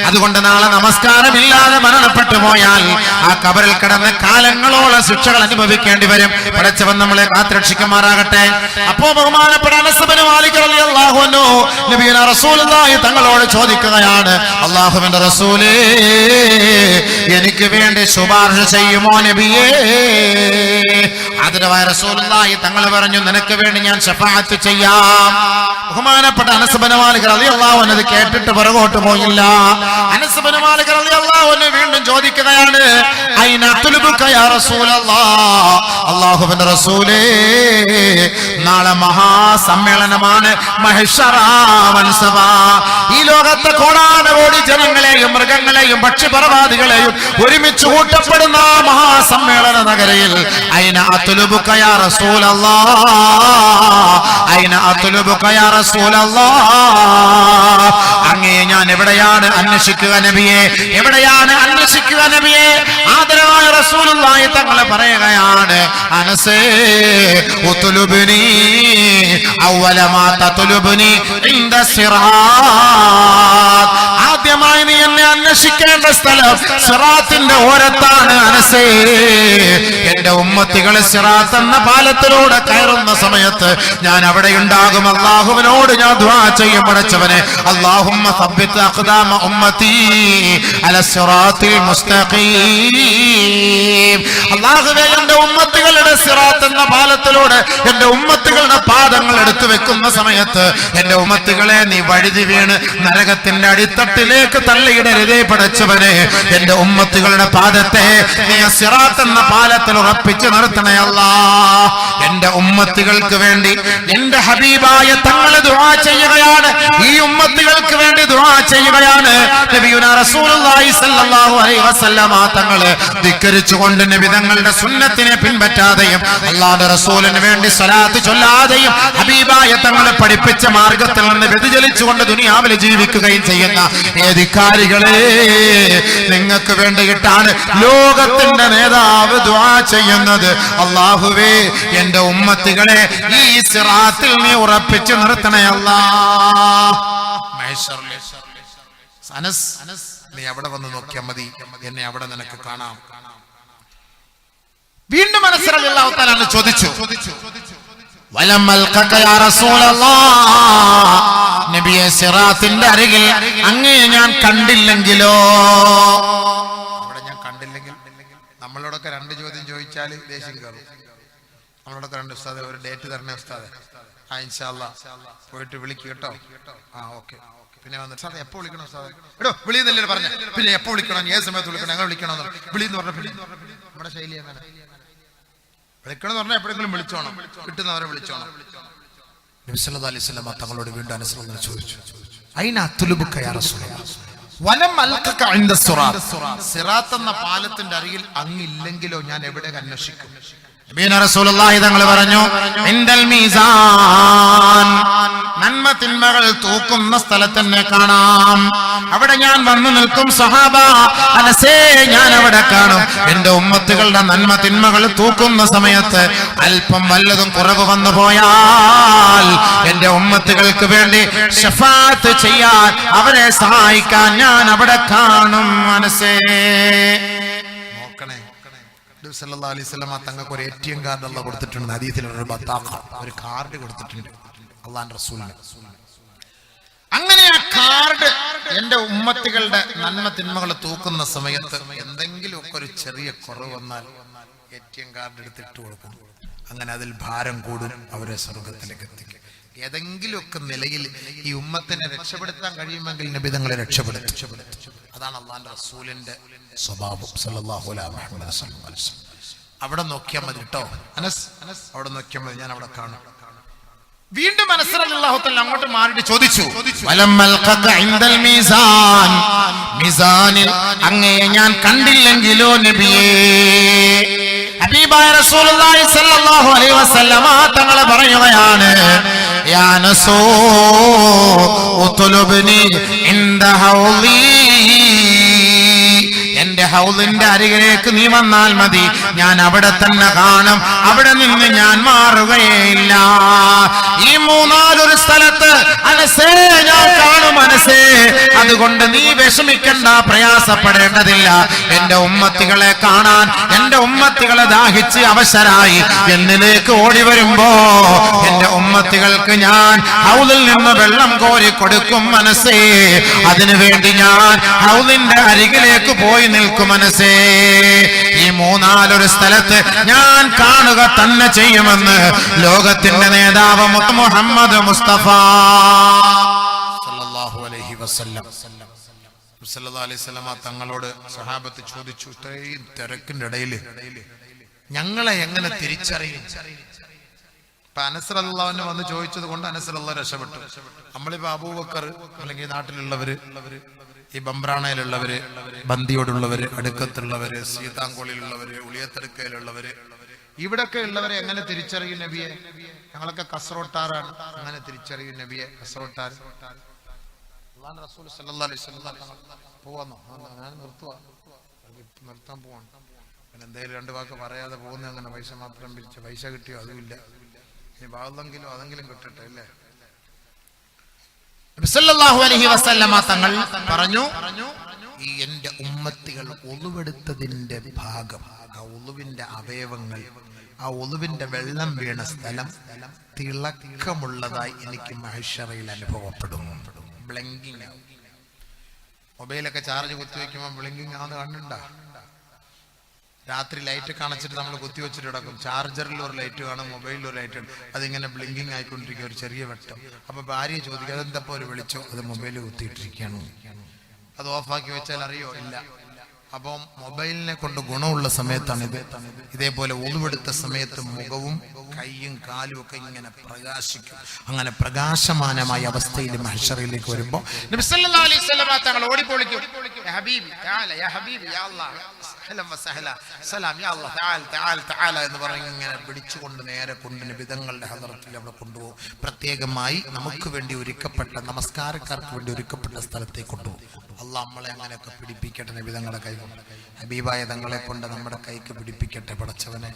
അതുകൊണ്ട് നാളെ നമസ്കാരമില്ലാതെ മരണപ്പെട്ടു പോയാൽ ആ ഖബറിൽ കിടന്ന് കാലങ്ങളോളം ശിക്ഷകൾ അനുഭവിക്കേണ്ടി വരും. പടച്ചവൻ നമ്മളെ കാത്തുരക്ഷിക്കുമാറാകട്ടെ. അപ്പോ ബഹുമാനപ്പെട്ട അനസ് ഇബ്നു മാലിക് റളിയല്ലാഹു അൻഹു നബിയുനാ റസൂലുള്ളാഹി തങ്ങളോട് ചോദിക്കുകയാണ്, അല്ലാഹുവിന്റെ റസൂലേ, എനിക്ക് വേണ്ടി ശുപാർശ ചെയ്യുമോ നബിയേ? ആദരവായ റസൂലുള്ളാഹി തങ്ങൾ പറഞ്ഞു, നിനക്ക് വേണ്ടി ഞാൻ ശഫാഅത്ത് ചെയ്യാം. ബഹുമാനപ്പെട്ട അനസ് ഇബ്നു മാലിക് റളിയല്ലാഹു അൻഹു കേട്ടിട്ട് പുറകോട്ട് പോയില്ല. അനസ് ഇബ്നു മാലിക് റളിയല്ലാഹു അൻഹു വീണ്ടും ചോദിക്കുകയാണ്, ഐന തുലുബുക യാ റസൂലല്ലാഹ്? അല്ലാഹുവിന്റെ റസൂലേ, നാളെ മഹാസമ്മേളനമാണ്, മഹ്ശറ വൻസഭ. ഈ ലോകത്തെ കോടാനുകോടി ജനങ്ങളെയും മൃഗങ്ങളെയും പക്ഷിപർവാദികളെയും ഒരുമിച്ച് കൂട്ടപ്പെടുന്ന മഹാസമ്മേളന നഗരിയിൽ ഐന അത്ലുബുക യാ റസൂലല്ലാഹ്? ഐന അത്ലുബുക യാ റസൂലല്ലാഹ്? അങ്ങയെ ഞാൻ എവിടെയാണ് അന്വേഷിക്കുക നബിയെ? എവിടെയാണ് അന്വേഷിക്കുക നബിയെ? ആദരവായ റസൂലുള്ളാഹി തങ്ങൾ പറയുകയാണ്, അനസേ ഉത്ലുബ്നി അവല മാ തത്ലുബ്നി ഇൻദ സിറാത്ത്. ആദ്യമായി നീ എന്നെ അന്വേഷിക്കേണ്ട സ്ഥലം സിറാത്തിന്റെ ഓരത്താണ് അനസേ. എന്റെ ഉമ്മത്തികളെ സിറാത്ത് എന്ന പാലത്തിലൂടെ കയറുന്ന സമയത്ത് ഞാൻ അവിടെ ഉണ്ടാകും. അല്ലാഹുവിനോട് ഞാൻ ദുആ ചെയ്യും, പടച്ചവനെ, അല്ലാഹുമ്മ സബ്ബിത് അഖ്ദാമ ഉമ്മത്തി അല സിറാത്തിൽ മുസ്തഖീം. അല്ലാഹുവേ, എന്റെ ഉമ്മത്തികളുടെ സിറാത്ത് എന്ന പാലത്തിലൂടെ എന്റെ ഉമ്മത്തികളുടെ പാദങ്ങൾ എടുത്തു വെക്കുന്ന സമയത്ത് എന്റെ ഉമ്മത്തികളെ നീ വഴുതി വീണ് നരകത്തിന്റെ അടിത്തട്ടിലേക്ക് തള്ളിയിടരുതേ പടച്ചവനെ. എന്റെ ഉമ്മത്തികളുടെ പാദത്തെ നീ സിറാത്ത് എന്ന പാലത്തിൽ ഉറപ്പിച്ചു നിർത്തണേ അല്ലാഹ്. എന്റെ ഉമ്മത്തികൾക്ക് വേണ്ടി എന്റെ ഹബീബായ തങ്ങളെ ദുആ ചെയ്യുകയാണ്. ഈ ഉമ്മത്തികൾക്ക് വേണ്ടി ദുആ ചെയ്യുകയാണ്. നബിയുനാ റസൂലുള്ളാഹി സ്വല്ലല്ലാഹു അലൈഹി വസല്ലമ തങ്ങളെ ധിക്കരിച്ചുകൊണ്ട് നബി തങ്ങളുടെ സുന്നത്തിനെ പിൻപറ്റാതെയും അല്ലാഹുവിന്റെ റസൂലിന് വേണ്ടി സ്വലാത്ത് ചൊല്ലാതെയും ഹബീബായ തങ്ങളെ പഠിപ്പിച്ച മാർഗത്തിൽ നിന്ന് വ്യതിചലിച്ചുകൊണ്ട് ദുനിയാവിൽ ജീവിക്കുകയും ചെയ്യുന്ന ധിക്കാരികളെ, നിങ്ങൾക്ക് വേണ്ടിയിട്ടാണ് ലോകത്തിന്റെ നേതാവ് ദുആ ചെയ്യുന്നത്. അല്ലാഹുവേ, എന്റെ ഉമ്മത്തികളെ ഈ സിറാത്തിൽ നീ ഉറപ്പിച്ചു നിർത്തണേ അല്ലാഹ്. അനസ്, നീ അവിടെ വന്ന് നോക്കിയാൽ മതി, എന്നെ അവിടെ നിനക്ക് കാണാം. വീണ്ടും അനസ് റളിയല്ലാഹു തആല ചോദിച്ചു, വലമൽഖക യാ റസൂലല്ലാഹ്? നബിയെ, സിറാത്തിന്റെ അരികിൽ അങ്ങയെ ഞാൻ കണ്ടില്ലെങ്കിലോ? അവിടെ ഞാൻ കണ്ടില്ലെങ്കിൽ നമ്മളോടൊക്കെ 2 ചോദ്യം ചോദിച്ചാൽ ദേഷ്യം കയറും. നമ്മളോടൊക്കെ 2 ഉസ്താദെ ഒരു ഡേറ്റ് തരണേ ഉസ്താദെ. ആ ഇൻഷാ അല്ലാഹ് പോയിട്ട് വിളിക്കുക കേട്ടോ. ആ ഓക്കെ. പിന്നെ വന്നിട്ട് സാറേ എപ്പോ വിളിക്കണം ഉസ്താദെ? എടോ വിളിയെന്നല്ലേ പറഞ്ഞ, പിന്നെ എപ്പോ വിളിക്കണം, ഏത് സമയത്ത് വിളിക്കണം, ഞങ്ങൾ വിളിക്കണം വിളിയെന്ന് പറഞ്ഞ നമ്മുടെ ശൈലി അങ്ങനെ. വിളിക്കണമെന്ന് പറഞ്ഞാൽ എപ്പോഴെങ്കിലും വിളിച്ചോണം, കിട്ടുന്നവരെ വിളിച്ചോണം. നബി സല്ലല്ലാഹു അലൈഹി വസല്ലം തങ്ങളോട് വീണ്ടും അനസ് ചോദിച്ചു, ഐന അത്ലുബുക യാ റസൂലല്ലാഹ്? വലം അൽഖക ഇൻദ സിറാത്ത്? സിറാത്ത് എന്ന പാലത്തിന്റെ അരികിൽ അങ്ങില്ലെങ്കിലോ ഞാൻ എവിടെ അന്വേഷിക്കും? നബിയുനാ റസൂലുള്ളാഹി തങ്ങൾ പറഞ്ഞു, ഇൻദൽ മീസാൻ. നന്മ തിന്മകൾ തൂക്കുന്ന സ്ഥലത്ത് എന്നെ കാണാം. അവിടെ ഞാൻ വന്നു നിൽക്കും സഹാബ. അനസേ, ഞാൻ അവിടെ കാണും. എന്റെ ഉമ്മത്തുകളുടെ നന്മ തിന്മകൾ തൂക്കുന്ന സമയത്ത് അല്പം വല്ലതും കുറവ് വന്നു പോയാൽ എന്റെ ഉമ്മത്തുകൾക്ക് വേണ്ടി ശഫാഅത്ത് ചെയ്യാൻ, അവരെ സഹായിക്കാൻ ഞാൻ അവിടെ കാണും. അനസേ, നോക്കണേ, സല്ലല്ലാഹു അലൈഹി വസല്ലം തങ്ങൾക്ക് ഒരു ATM കാർഡ് അല്ലാഹു കൊടുത്തിട്ടുണ്ട്. ഹദീസിൽ ഒരു ബത്താഖ, ഒരു കാർഡ് കൊടുത്തിട്ടുണ്ട് അല്ലാഹുവിന്റെ റസൂലിന്. അങ്ങനെ ആ കാർഡ് എന്റെ ഉമ്മത്തികളുടെ നന്മ തിന്മകൾ തൂക്കുന്ന സമയത്ത് എന്തെങ്കിലും ഒക്കെ ഒരു ചെറിയ കുറവ് വന്നാൽ ATM കാർഡ് എടുത്തിട്ട് കൊടുക്കും. അങ്ങനെ അതിൽ ഭാരം കൂടും, അവരെ സ്വർഗ്ഗത്തിലേക്ക് എത്തിക്കും. ഏതെങ്കിലുമൊക്കെ നിലയിൽ ഈ ഉമ്മത്തിനെ രക്ഷപ്പെടുത്താൻ കഴിയുമെങ്കിൽ നബി തങ്ങളെ രക്ഷപ്പെടുത്തും. അതാണ് അല്ലാഹുവിന്റെ റസൂലിന്റെ സ്വഭാവം സല്ലല്ലാഹു അലൈഹി വസല്ലം. അവിടെ നോക്കിയാൽ മതി കേട്ടോ അനസ്, അവിടെ നോക്കിയാൽ മതി, ഞാൻ അവിടെ കാണും. വീണ്ടും അനസ് റളിയല്ലാഹു തആല അങ്ങോട്ട് മാറിയിട്ട് ചോദിച്ചു, വലമൽഖക ഇൻദൽ മീസാൻ? മീസാനിൽ അങ്ങയെ ഞാൻ കണ്ടില്ലെങ്കിലോ നബിയേ? ഹബീബായ റസൂലുള്ളാഹി സ്വല്ലല്ലാഹു അലൈഹി വസല്ലമ തങ്ങൾ പറയുകയാണ്, യാ നസൂ ഉത്ലുബ്നി ഇൻദ ഹൗളി, എന്റെ ഹൗദിന്റെ അരികിലേക്ക് നീ വന്നാൽ മതി, ഞാൻ അവിടെ തന്നെ കാണും, അവിടെ നിന്ന് ഞാൻ മാറുകയില്ല. ഈ മൂന്നാലൊരു സ്ഥലത്ത് അനസേ ഞാൻ കാണും അനസേ, അതുകൊണ്ട് നീ വിഷമിക്കണ്ട, പ്രയാസപ്പെടേണ്ടതില്ല. എന്റെ ഉമ്മത്തികളെ കാണാൻ, എന്റെ ഉമ്മത്തികളെ ദാഹിച്ച് അവശരായി എന്നിലേക്ക് ഓടി വരുമ്പോ എന്റെ ഉമ്മത്തികൾക്ക് ഞാൻ ഹൗദിൽ നിന്ന് വെള്ളം കോരി കൊടുക്കും മനസ്സേ. അതിനുവേണ്ടി ഞാൻ ഹൗദിന്റെ അരികിലേക്ക് പോയി നിൽക്കും മനസ്സേ. ഈ മൂന്നാലൊരു സ്ഥലത്ത് ഞാൻ കാണുക തന്നെ ചെയ്യുമെന്ന് ലോകത്തിന്റെ നേതാവ് മുഹമ്മദ് മുസ്തഫ സല്ലല്ലാഹു അലൈഹി വസല്ലം സല്ലല്ലാഹു അലൈഹി വസല്ലം തങ്ങളോട് സഹാബത്ത് ചോദിച്ചു, ഇത്രയും തിരക്കിന്റെ ഇടയിൽ ഞങ്ങളെ എങ്ങനെ തിരിച്ചറിയും? ഇപ്പൊ അനസ് റളിയല്ലാഹു അൻഹു വന്ന് ചോദിച്ചത് കൊണ്ട് അനസ് റളിയല്ലാഹു രക്ഷപ്പെട്ടു. നമ്മളിപ്പോ അബൂബക്കർ അല്ലെങ്കിൽ നാട്ടിലുള്ളവര്, ഈ ബംബ്രാണയിലുള്ളവര്, ബന്ദിയോടുള്ളവര്, അടുക്കത്തുള്ളവര്, സീതാങ്കോളിലുള്ളവര്, ഉളിയത്തെടുക്കയിലുള്ളവര്, ഇവിടൊക്കെ ഉള്ളവരെ എങ്ങനെ തിരിച്ചറിയും നബിയെ? ഞങ്ങളൊക്കെ കസറോട്ടാറാണ്, അങ്ങനെ തിരിച്ചറിയും നബിയെ? കസറോട്ടാർ അല്ലാഹു റസൂൽ സല്ലല്ലാഹു അലൈഹി വസല്ലം പോവാന്നോ? ഞാൻ നിർത്താൻ പോവാണ്. പിന്നെ എന്തെങ്കിലും രണ്ട് വാക്ക് പറയാതെ പോകുന്ന, അങ്ങനെ പൈസ മാത്രം പിരിച്ച പൈസ കിട്ടിയോ? അതുമില്ല. ഇനി ബാതെങ്കിലും അതെങ്കിലും കിട്ടട്ടെ അല്ലേ? സല്ലല്ലാഹു അലൈഹി വസല്ലമ തങ്ങൾ പറഞ്ഞു, ഈ എന്റെ ഉമ്മത്തികൾ ഒളുവെടുത്തതിന്റെ ഭാഗം, ആ ഒളുവിന്റെ അവയവങ്ങൾ, ആ ഒളുവിന്റെ വെള്ളം വീണ സ്ഥലം തിളക്കമുള്ളതായി എനിക്ക് മഹ്ശറയിൽ അനുഭവപ്പെടും. ബ്ലിങ്കിങ് ആവും. മൊബൈലൊക്കെ ചാർജ് കുത്തിവെക്കുമ്പോൾ ബ്ലിങ്കിങ് ആണെന്ന് കണ്ടുണ്ടാ? രാത്രി ലൈറ്റ് കാണിച്ചിട്ട് നമ്മൾ കുത്തിവെച്ചിട്ട് കിടക്കും. ചാർജറിൽ ഒരു ലൈറ്റ് കാണും, മൊബൈലിൽ ഒരു ലൈറ്റ് ഉണ്ട്, അതിങ്ങനെ ബ്ലിങ്കിങ് ആയിക്കൊണ്ടിരിക്കുക, ഒരു ചെറിയ വെട്ടം. അപ്പൊ ഭാര്യ ചോദിക്കുക, അതെന്തപ്പോ ഒരു വിളിച്ചോ? അത് മൊബൈൽ കുത്തിയിട്ടിരിക്കുകയാണ്. അത് ഓഫാക്കി വെച്ചാൽ അറിയോ? ഇല്ല. അപ്പം മൊബൈലിനെ കൊണ്ട് ഗുണമുള്ള സമയത്താണ് ഇത്. ഇതേപോലെ ഒളിവെടുത്ത സമയത്ത് മുഖവും കൈയും കാലും ഒക്കെ ഇങ്ങനെ പ്രകാശിക്കും. അങ്ങനെ പ്രകാശമാനമായ അവസ്ഥയിൽ മഹ്ശറിലേക്ക് വരുമ്പോൾ നബി സല്ലല്ലാഹു അലൈഹി വസല്ലം തങ്ങൾ ഓടിപ്പൊളിക്കും, യാ ഹബീബി തആല, യാ ഹബീബി, യാ അല്ലാഹ്, സഹലം വസഹല, സലാം, യാ അല്ലാഹ്, തആല തആല തആല എന്ന് പറഞ്ഞ് ഇങ്ങനെ പിടിച്ചുകൊണ്ട് നേരെ കൊണ്ട് നബിതങ്ങളുടെ ഹദറത്തിൽ അവിടെ കൊണ്ടുപോകും. പ്രത്യേകമായി നമുക്ക് വേണ്ടി ഒരുക്കപ്പെട്ട, നമസ്കാരക്കാർക്ക് വേണ്ടി ഒരുക്കപ്പെട്ട സ്ഥലത്തേക്ക് കൊണ്ടുപോകും. അള്ളാഹ് നമ്മളെ അങ്ങനെയൊക്കെ പിടിപ്പിക്കട്ടെ. നബിതങ്ങളുടെ കൈ കൊണ്ട്, ഹബീബായ തങ്ങളെ കൊണ്ട് നമ്മുടെ കൈക്ക് പിടിപ്പിക്കട്ടെ. പടച്ചവനെ,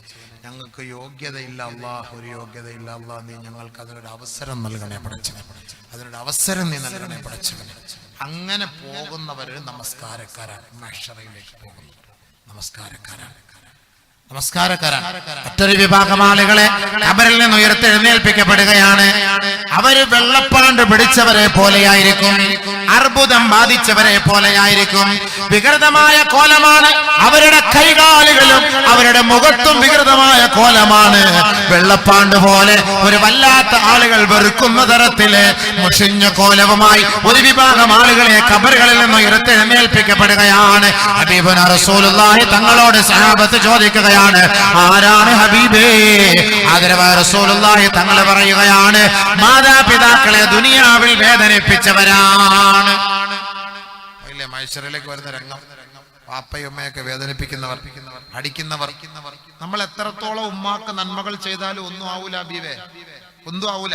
ഞങ്ങൾക്ക് യോഗ്യതയില്ല അള്ളാഹ്, ഒരു യോഗ്യതയില്ല അള്ളാഹ്, നീ ഞങ്ങൾക്ക് അതിനൊരു അവസരം നൽകണേ പടച്ചവനെ, അതിനൊരു അവസരം നീ നൽകണേ പടച്ചവനെ. അങ്ങനെ പോകുന്നവര് നമസ്കാരക്കാരാണ്, മഹ്ശറയിലേക്ക് പോകുന്നു നമസ്കാരക്കാരാണ്. മറ്റൊരു വിഭാഗം ആളുകളെ ഖബറിൽ നിന്ന് ഉയർത്തെഴുന്നേൽപ്പിക്കപ്പെടുകയാണ്. അവര് വെള്ളപ്പാണ്ട് പിടിച്ചവരെ പോലെയായിരിക്കും, അർബുദം ബാധിച്ചവരെ പോലെയായിരിക്കും. വികൃതമായ കോലമാണ് അവരുടെ കൈകാലുകളും അവരുടെ മുഖത്തും വികൃതമായ കോലമാണ്. വെള്ളപ്പാണ്ട് പോലെ ഒരു വല്ലാത്ത ആളുകൾ വെറുക്കുന്ന തരത്തില് മുഷിഞ്ഞ കോലവുമായി ഒരു വിഭാഗം ആളുകളെ ഖബറുകളിൽ നിന്ന് ഉയർത്തെഴുന്നേൽപ്പിക്കപ്പെടുകയാണ്. ഹബീബുനാ റസൂലുള്ളാഹി തങ്ങളോട് സഹാബത്ത് ചോദിക്കുകയാണ്, ആരാണ് ഹബീബേ? ആദരവായ റസൂലുള്ളാഹി തങ്ങൾ പറയുകയാണ്, മാതാപിതാക്കളെ ദുനിയാവിൽ വേദനിപ്പിച്ചവരാണ്. മഹ്ശറിലേക്ക് വരുന്ന രംഗം, പാപ്പയും ഉമ്മയൊക്കെ വേദനിപ്പിക്കുന്നവർ, അടിക്കുന്നവർ. നമ്മൾ എത്രത്തോളം ഉമ്മാക്ക് നന്മകൾ ചെയ്താലും ഒന്നും ആവൂല ഹബീബേ, ഒന്നും ആവൂല.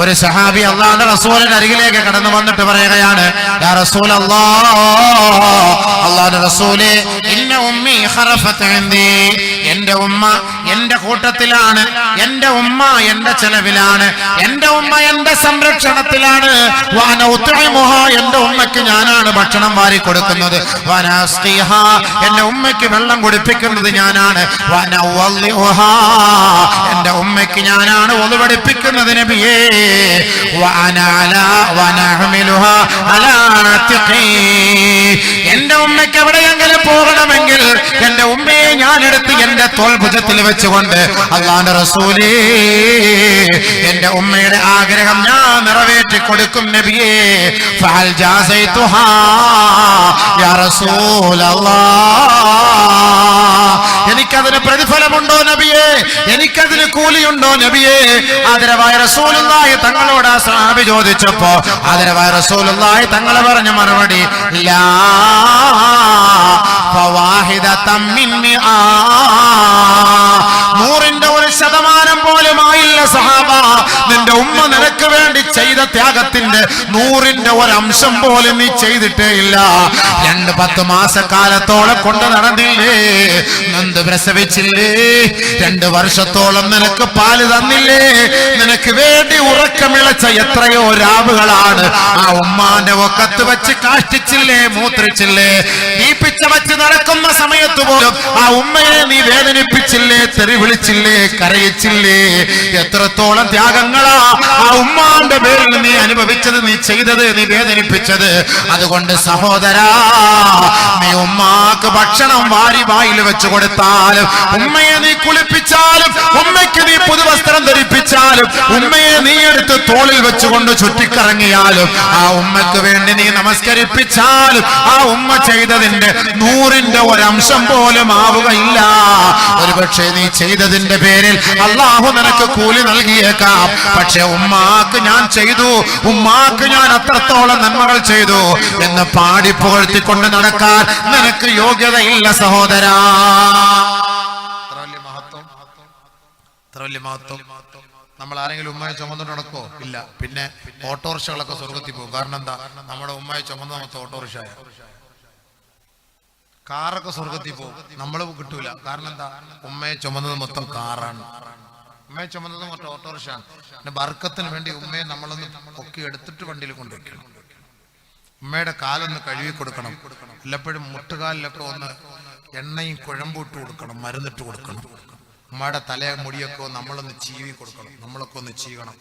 ഒരു സഹാബി അല്ലാഹുവിന്റെ റസൂലിന്റെ അരികിലേക്ക് കടന്നു വന്നിട്ട് പറയുകയാണ്, യാ റസൂലല്ലാഹ്, അല്ലാഹുവിന്റെ റസൂലേ, ഇന്ന ഉമ്മി ഖറഫത് ഇൻദി, എന്റെ ഉമ്മ എന്റെ കൂട്ടത്തിലാണ്, എന്റെ ഉമ്മ എന്റെ ചെലവിലാണ്, എന്റെ ഉമ്മ എന്റെ സംരക്ഷണത്തിലാണ്. വഅന ഉത്ഇമുഹാ, എന്റെ ഉമ്മയ്ക്ക് ഞാനാണ് ഭക്ഷണം വാരി കൊടുക്കുന്നത്. വഅന അസ്ഖിഹാ, എന്റെ ഉമ്മയ്ക്ക് വെള്ളം കുടിപ്പിക്കുന്നത് ഞാനാണ്. വഅന ഉവല്ലിഉഹാ, എന്റെ ഉമ്മയ്ക്ക് ഞാനാണ് ഒളിവെടുപ്പിക്കുന്നത് നബിയേ. എന്റെ ഉമ്മയ്ക്ക് എവിടെയെങ്കിലും പോകണമെങ്കിൽ എന്റെ ഉമ്മയെ ഞാനെടുത്ത് എന്റെ തോൾഭുജത്തിൽ വെച്ചുകൊണ്ട്, അല്ലാഹുവിന്റെ റസൂലേ, എന്റെ ഉമ്മയുടെ ആഗ്രഹം ഞാൻ നിറവേറ്റി കൊടുക്കും നബിയേ. ഫഅൽ ജാസൈതുഹാ യാ റസൂലല്ലാഹ്, എനിക്കതിന് പ്രതിഫലമുണ്ടോ നബിയേ? എനിക്കതിന് കൂലിയുണ്ടോ നബിയേ? ആദരവായ റസൂലുള്ളാഹി തങ്ങളോട് ആ സഹാബി ചോദിച്ചപ്പോ ആദരവായ റസൂലുള്ളാഹി തങ്ങൾ പറഞ്ഞ മറുപടി, ലാ ഫവാഹിദതം മിൻ മിആ, 100 സഹാബ, നിന്റെ ഉമ്മ നിനക്ക് വേണ്ടി ചെയ്ത ത്യാഗത്തിന്റെ 100ന്റെ ഒരംശം പോലും നീ ചെയ്തിട്ടേ ഇല്ല. 10 മാസക്കാലത്തോളം കൊണ്ട് നടന്നില്ലേ, നൊന്ത് പ്രസവിച്ചില്ലേ, 2 വർഷത്തോളം നിനക്ക് പാല് തന്നില്ലേ, നിനക്ക് വേണ്ടി ഉറക്കമിളച്ച എത്രയോ രാവുകളാണ് ആ ഉമ്മാന്റെ ഒക്കത്ത് വെച്ച് കാഷ്ടിച്ചില്ലേ, മൂത്രിച്ചില്ലേ. നീ പിച്ച വെച്ച് നടക്കുന്ന സമയത്ത് പോലും ആ ഉമ്മയെ നീ വേദനിപ്പിച്ചില്ലേ, തെറി വിളിച്ചില്ലേ, കരയിച്ചില്ലേ. എത്രത്തോളം ത്യാഗങ്ങളാ ആ ഉമ്മാന്റെ പേരിൽ നീ അനുഭവിച്ചത്, നീ ചെയ്തത്, നീ വേദനിപ്പിച്ചത്. അതുകൊണ്ട് സഹോദരാ, നീ ഉമ്മാക്ക് ഭക്ഷണം വാരി വായിൽ വെച്ച് കൊടുത്താലും, ഉമ്മയെ നീ കുളിപ്പിച്ചാലും, ഉമ്മയ്ക്ക് നീ പുതുവസ്ത്രം ധരിപ്പിച്ചാലും, ഉമ്മയെ നീ എടുത്ത് തോളിൽ വെച്ചുകൊണ്ട് ചുറ്റിക്കറങ്ങിയാലും, ആ ഉമ്മക്ക് വേണ്ടി നീ നമസ്കരിപ്പിച്ചാലും, ആ ഉമ്മ ചെയ്തതിന്റെ 100ന്റെ ഒരംശം പോലും ആവുകയില്ല. ഒരുപക്ഷെ നീ ചെയ്തതിന്റെ പേരിൽ അള്ളാഹു നിനക്ക് കൂലി നൽകിയേക്കാം. പക്ഷെ ഉമ്മാക്ക് ഞാൻ ചെയ്തു, ഉമ്മാക്ക് ഞാൻ അത്രത്തോളം നന്മകൾ ചെയ്തു എന്ന് പാടി പുകഴ്ത്തിക്കൊണ്ട് നടക്കാൻ നിനക്ക് യോഗ്യതയില്ല സഹോദരാ. എത്ര വലിയ മഹത്വം. നമ്മൾ ആരെങ്കിലും ഉമ്മയെ ചുമന്നിട്ട് നടക്കോ? ഇല്ല. പിന്നെ ഓട്ടോറിക്ഷകളൊക്കെ സ്വർഗത്തിൽ പോകും. കാരണം എന്താ? നമ്മുടെ ഉമ്മയെ ചുമന്ന മൊത്തം ഓട്ടോറിക്ഷ. കാറൊക്കെ സ്വർഗത്തിൽ പോകും, നമ്മൾ കിട്ടൂല. കാരണം എന്താ? ഉമ്മയെ ചുമന്നത് മൊത്തം കാറാണ്, ഉമ്മയെ ചുമന്നത് മൊത്തം ഓട്ടോറിക്ഷയാണ്. പിന്നെ ബർക്കത്തിന് വേണ്ടി ഉമ്മയെ നമ്മളൊന്ന് പൊക്കി എടുത്തിട്ട് വണ്ടിയിൽ കൊണ്ടുവയ്ക്കണം. ഉമ്മയുടെ കാലൊന്ന് കഴുകി കൊടുക്കണം. എല്ലപ്പോഴും മുട്ടുകാലിലൊക്കെ ഒന്ന് എണ്ണയും കുഴമ്പൂട്ട് കൊടുക്കണം, മരുന്നിട്ട് കൊടുക്കണം. ഉമ്മയുടെ തലയെ മുടിയൊക്കെ നമ്മളൊന്ന് ചീവി കൊടുക്കണം, നമ്മളൊക്കെ ഒന്ന് ചീവണം.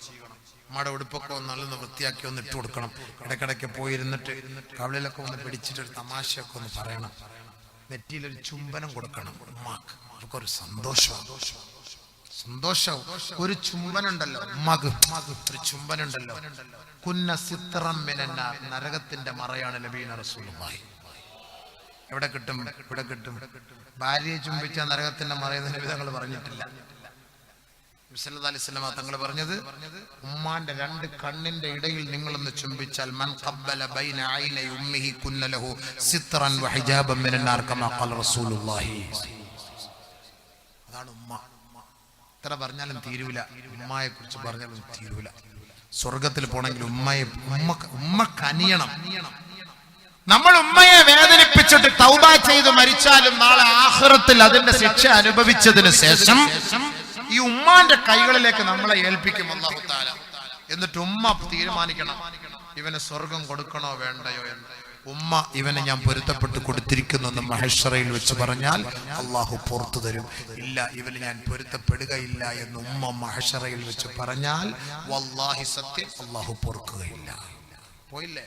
ഉമ്മയുടെ ഉടുപ്പൊക്കെ ഒന്ന് നല്ലൊന്ന് വൃത്തിയാക്കി ഒന്ന് ഇട്ട് കൊടുക്കണം. ഇടയ്ക്കിടയ്ക്ക് പോയിരുന്നിട്ട് കവിളിലൊക്കെ ഒന്ന് പിടിച്ചിട്ട് തമാശയൊക്കെ ഒന്ന് പറയണം. നെറ്റിയിലൊരു ചുംബനം കൊടുക്കണം. ഉമ്മാക്ക് അവർക്കൊരു സന്തോഷവും ഒരു ചുംബനുണ്ടല്ലോ, ഉമ്മാക്ക് ഒരു ചുംബനുണ്ടല്ലോ. കുന്ന സിത്റം മിനന്നാർ, നരകത്തിന്റെ മറയാണ് നബീന റസൂലുള്ളാഹി. എവിടെ കിട്ടും? ഇവിടെ കിട്ടും. ഭാര്യയെ ചുംബിച്ച നരകത്തിന്റെ മറയെന്ന് നബി തങ്ങൾ പറഞ്ഞിട്ടില്ല. സല്ലല്ലാഹു അലൈഹി വസല്ലം തങ്ങൾ പറഞ്ഞത്, ഉമ്മാന്റെ 2 കണ്ണിന്റെ ഇടയിൽ നിങ്ങളൊന്ന് ചുംബിച്ചാൽ മൻ ഖബ്ബല ബൈന ഐനൈ ഉമ്മിഹി കുന്ന ലഹു സിത്റൻ വഹിജാബൻ മിനന്നാർ കമാ ഖാല റസൂലുള്ളാഹി. അതാണ് ഉമ്മ. എത്ര പറഞ്ഞാലും തീരൂല, ഉമ്മയെ കുറിച്ച് പറഞ്ഞാലും തീരൂല. സ്വർഗത്തിൽ പോണെങ്കിൽ ഉമ്മ കനിയണം. നമ്മൾ ഉമ്മയെ വേദനിപ്പിച്ചിട്ട് തൗബ ചെയ്ത് മരിച്ചാലും നാളെ ആഖിറത്തിൽ അതിന്റെ ശിക്ഷ അനുഭവിച്ചതിന് ശേഷം ഈ ഉമ്മാന്റെ കൈകളിലേക്ക് നമ്മളെ ഏൽപ്പിക്കും അല്ലാഹു തആല. എന്നിട്ട് ഉമ്മ തീരുമാനിക്കണം ഇവന് സ്വർഗം കൊടുക്കണോ വേണ്ടയോ എന്ന്. ഉമ്മ ഇവനെ ഞാൻ പൊരുത്തപ്പെട്ട് കൊടുത്തിരിക്കുന്നു എന്ന് മഹ്ശറയിൽ വെച്ച് പറഞ്ഞാൽ അള്ളാഹു പുറത്തു തരും. ഇല്ല, ഇവന് ഞാൻ പൊരുത്തപ്പെടുകയില്ല എന്ന് ഉമ്മ മഹ്ശറയിൽ വെച്ച് പറഞ്ഞാൽ വല്ലാഹി സത്യം, അള്ളാഹു പൊറുക്കുകയില്ല. പോയില്ലേ?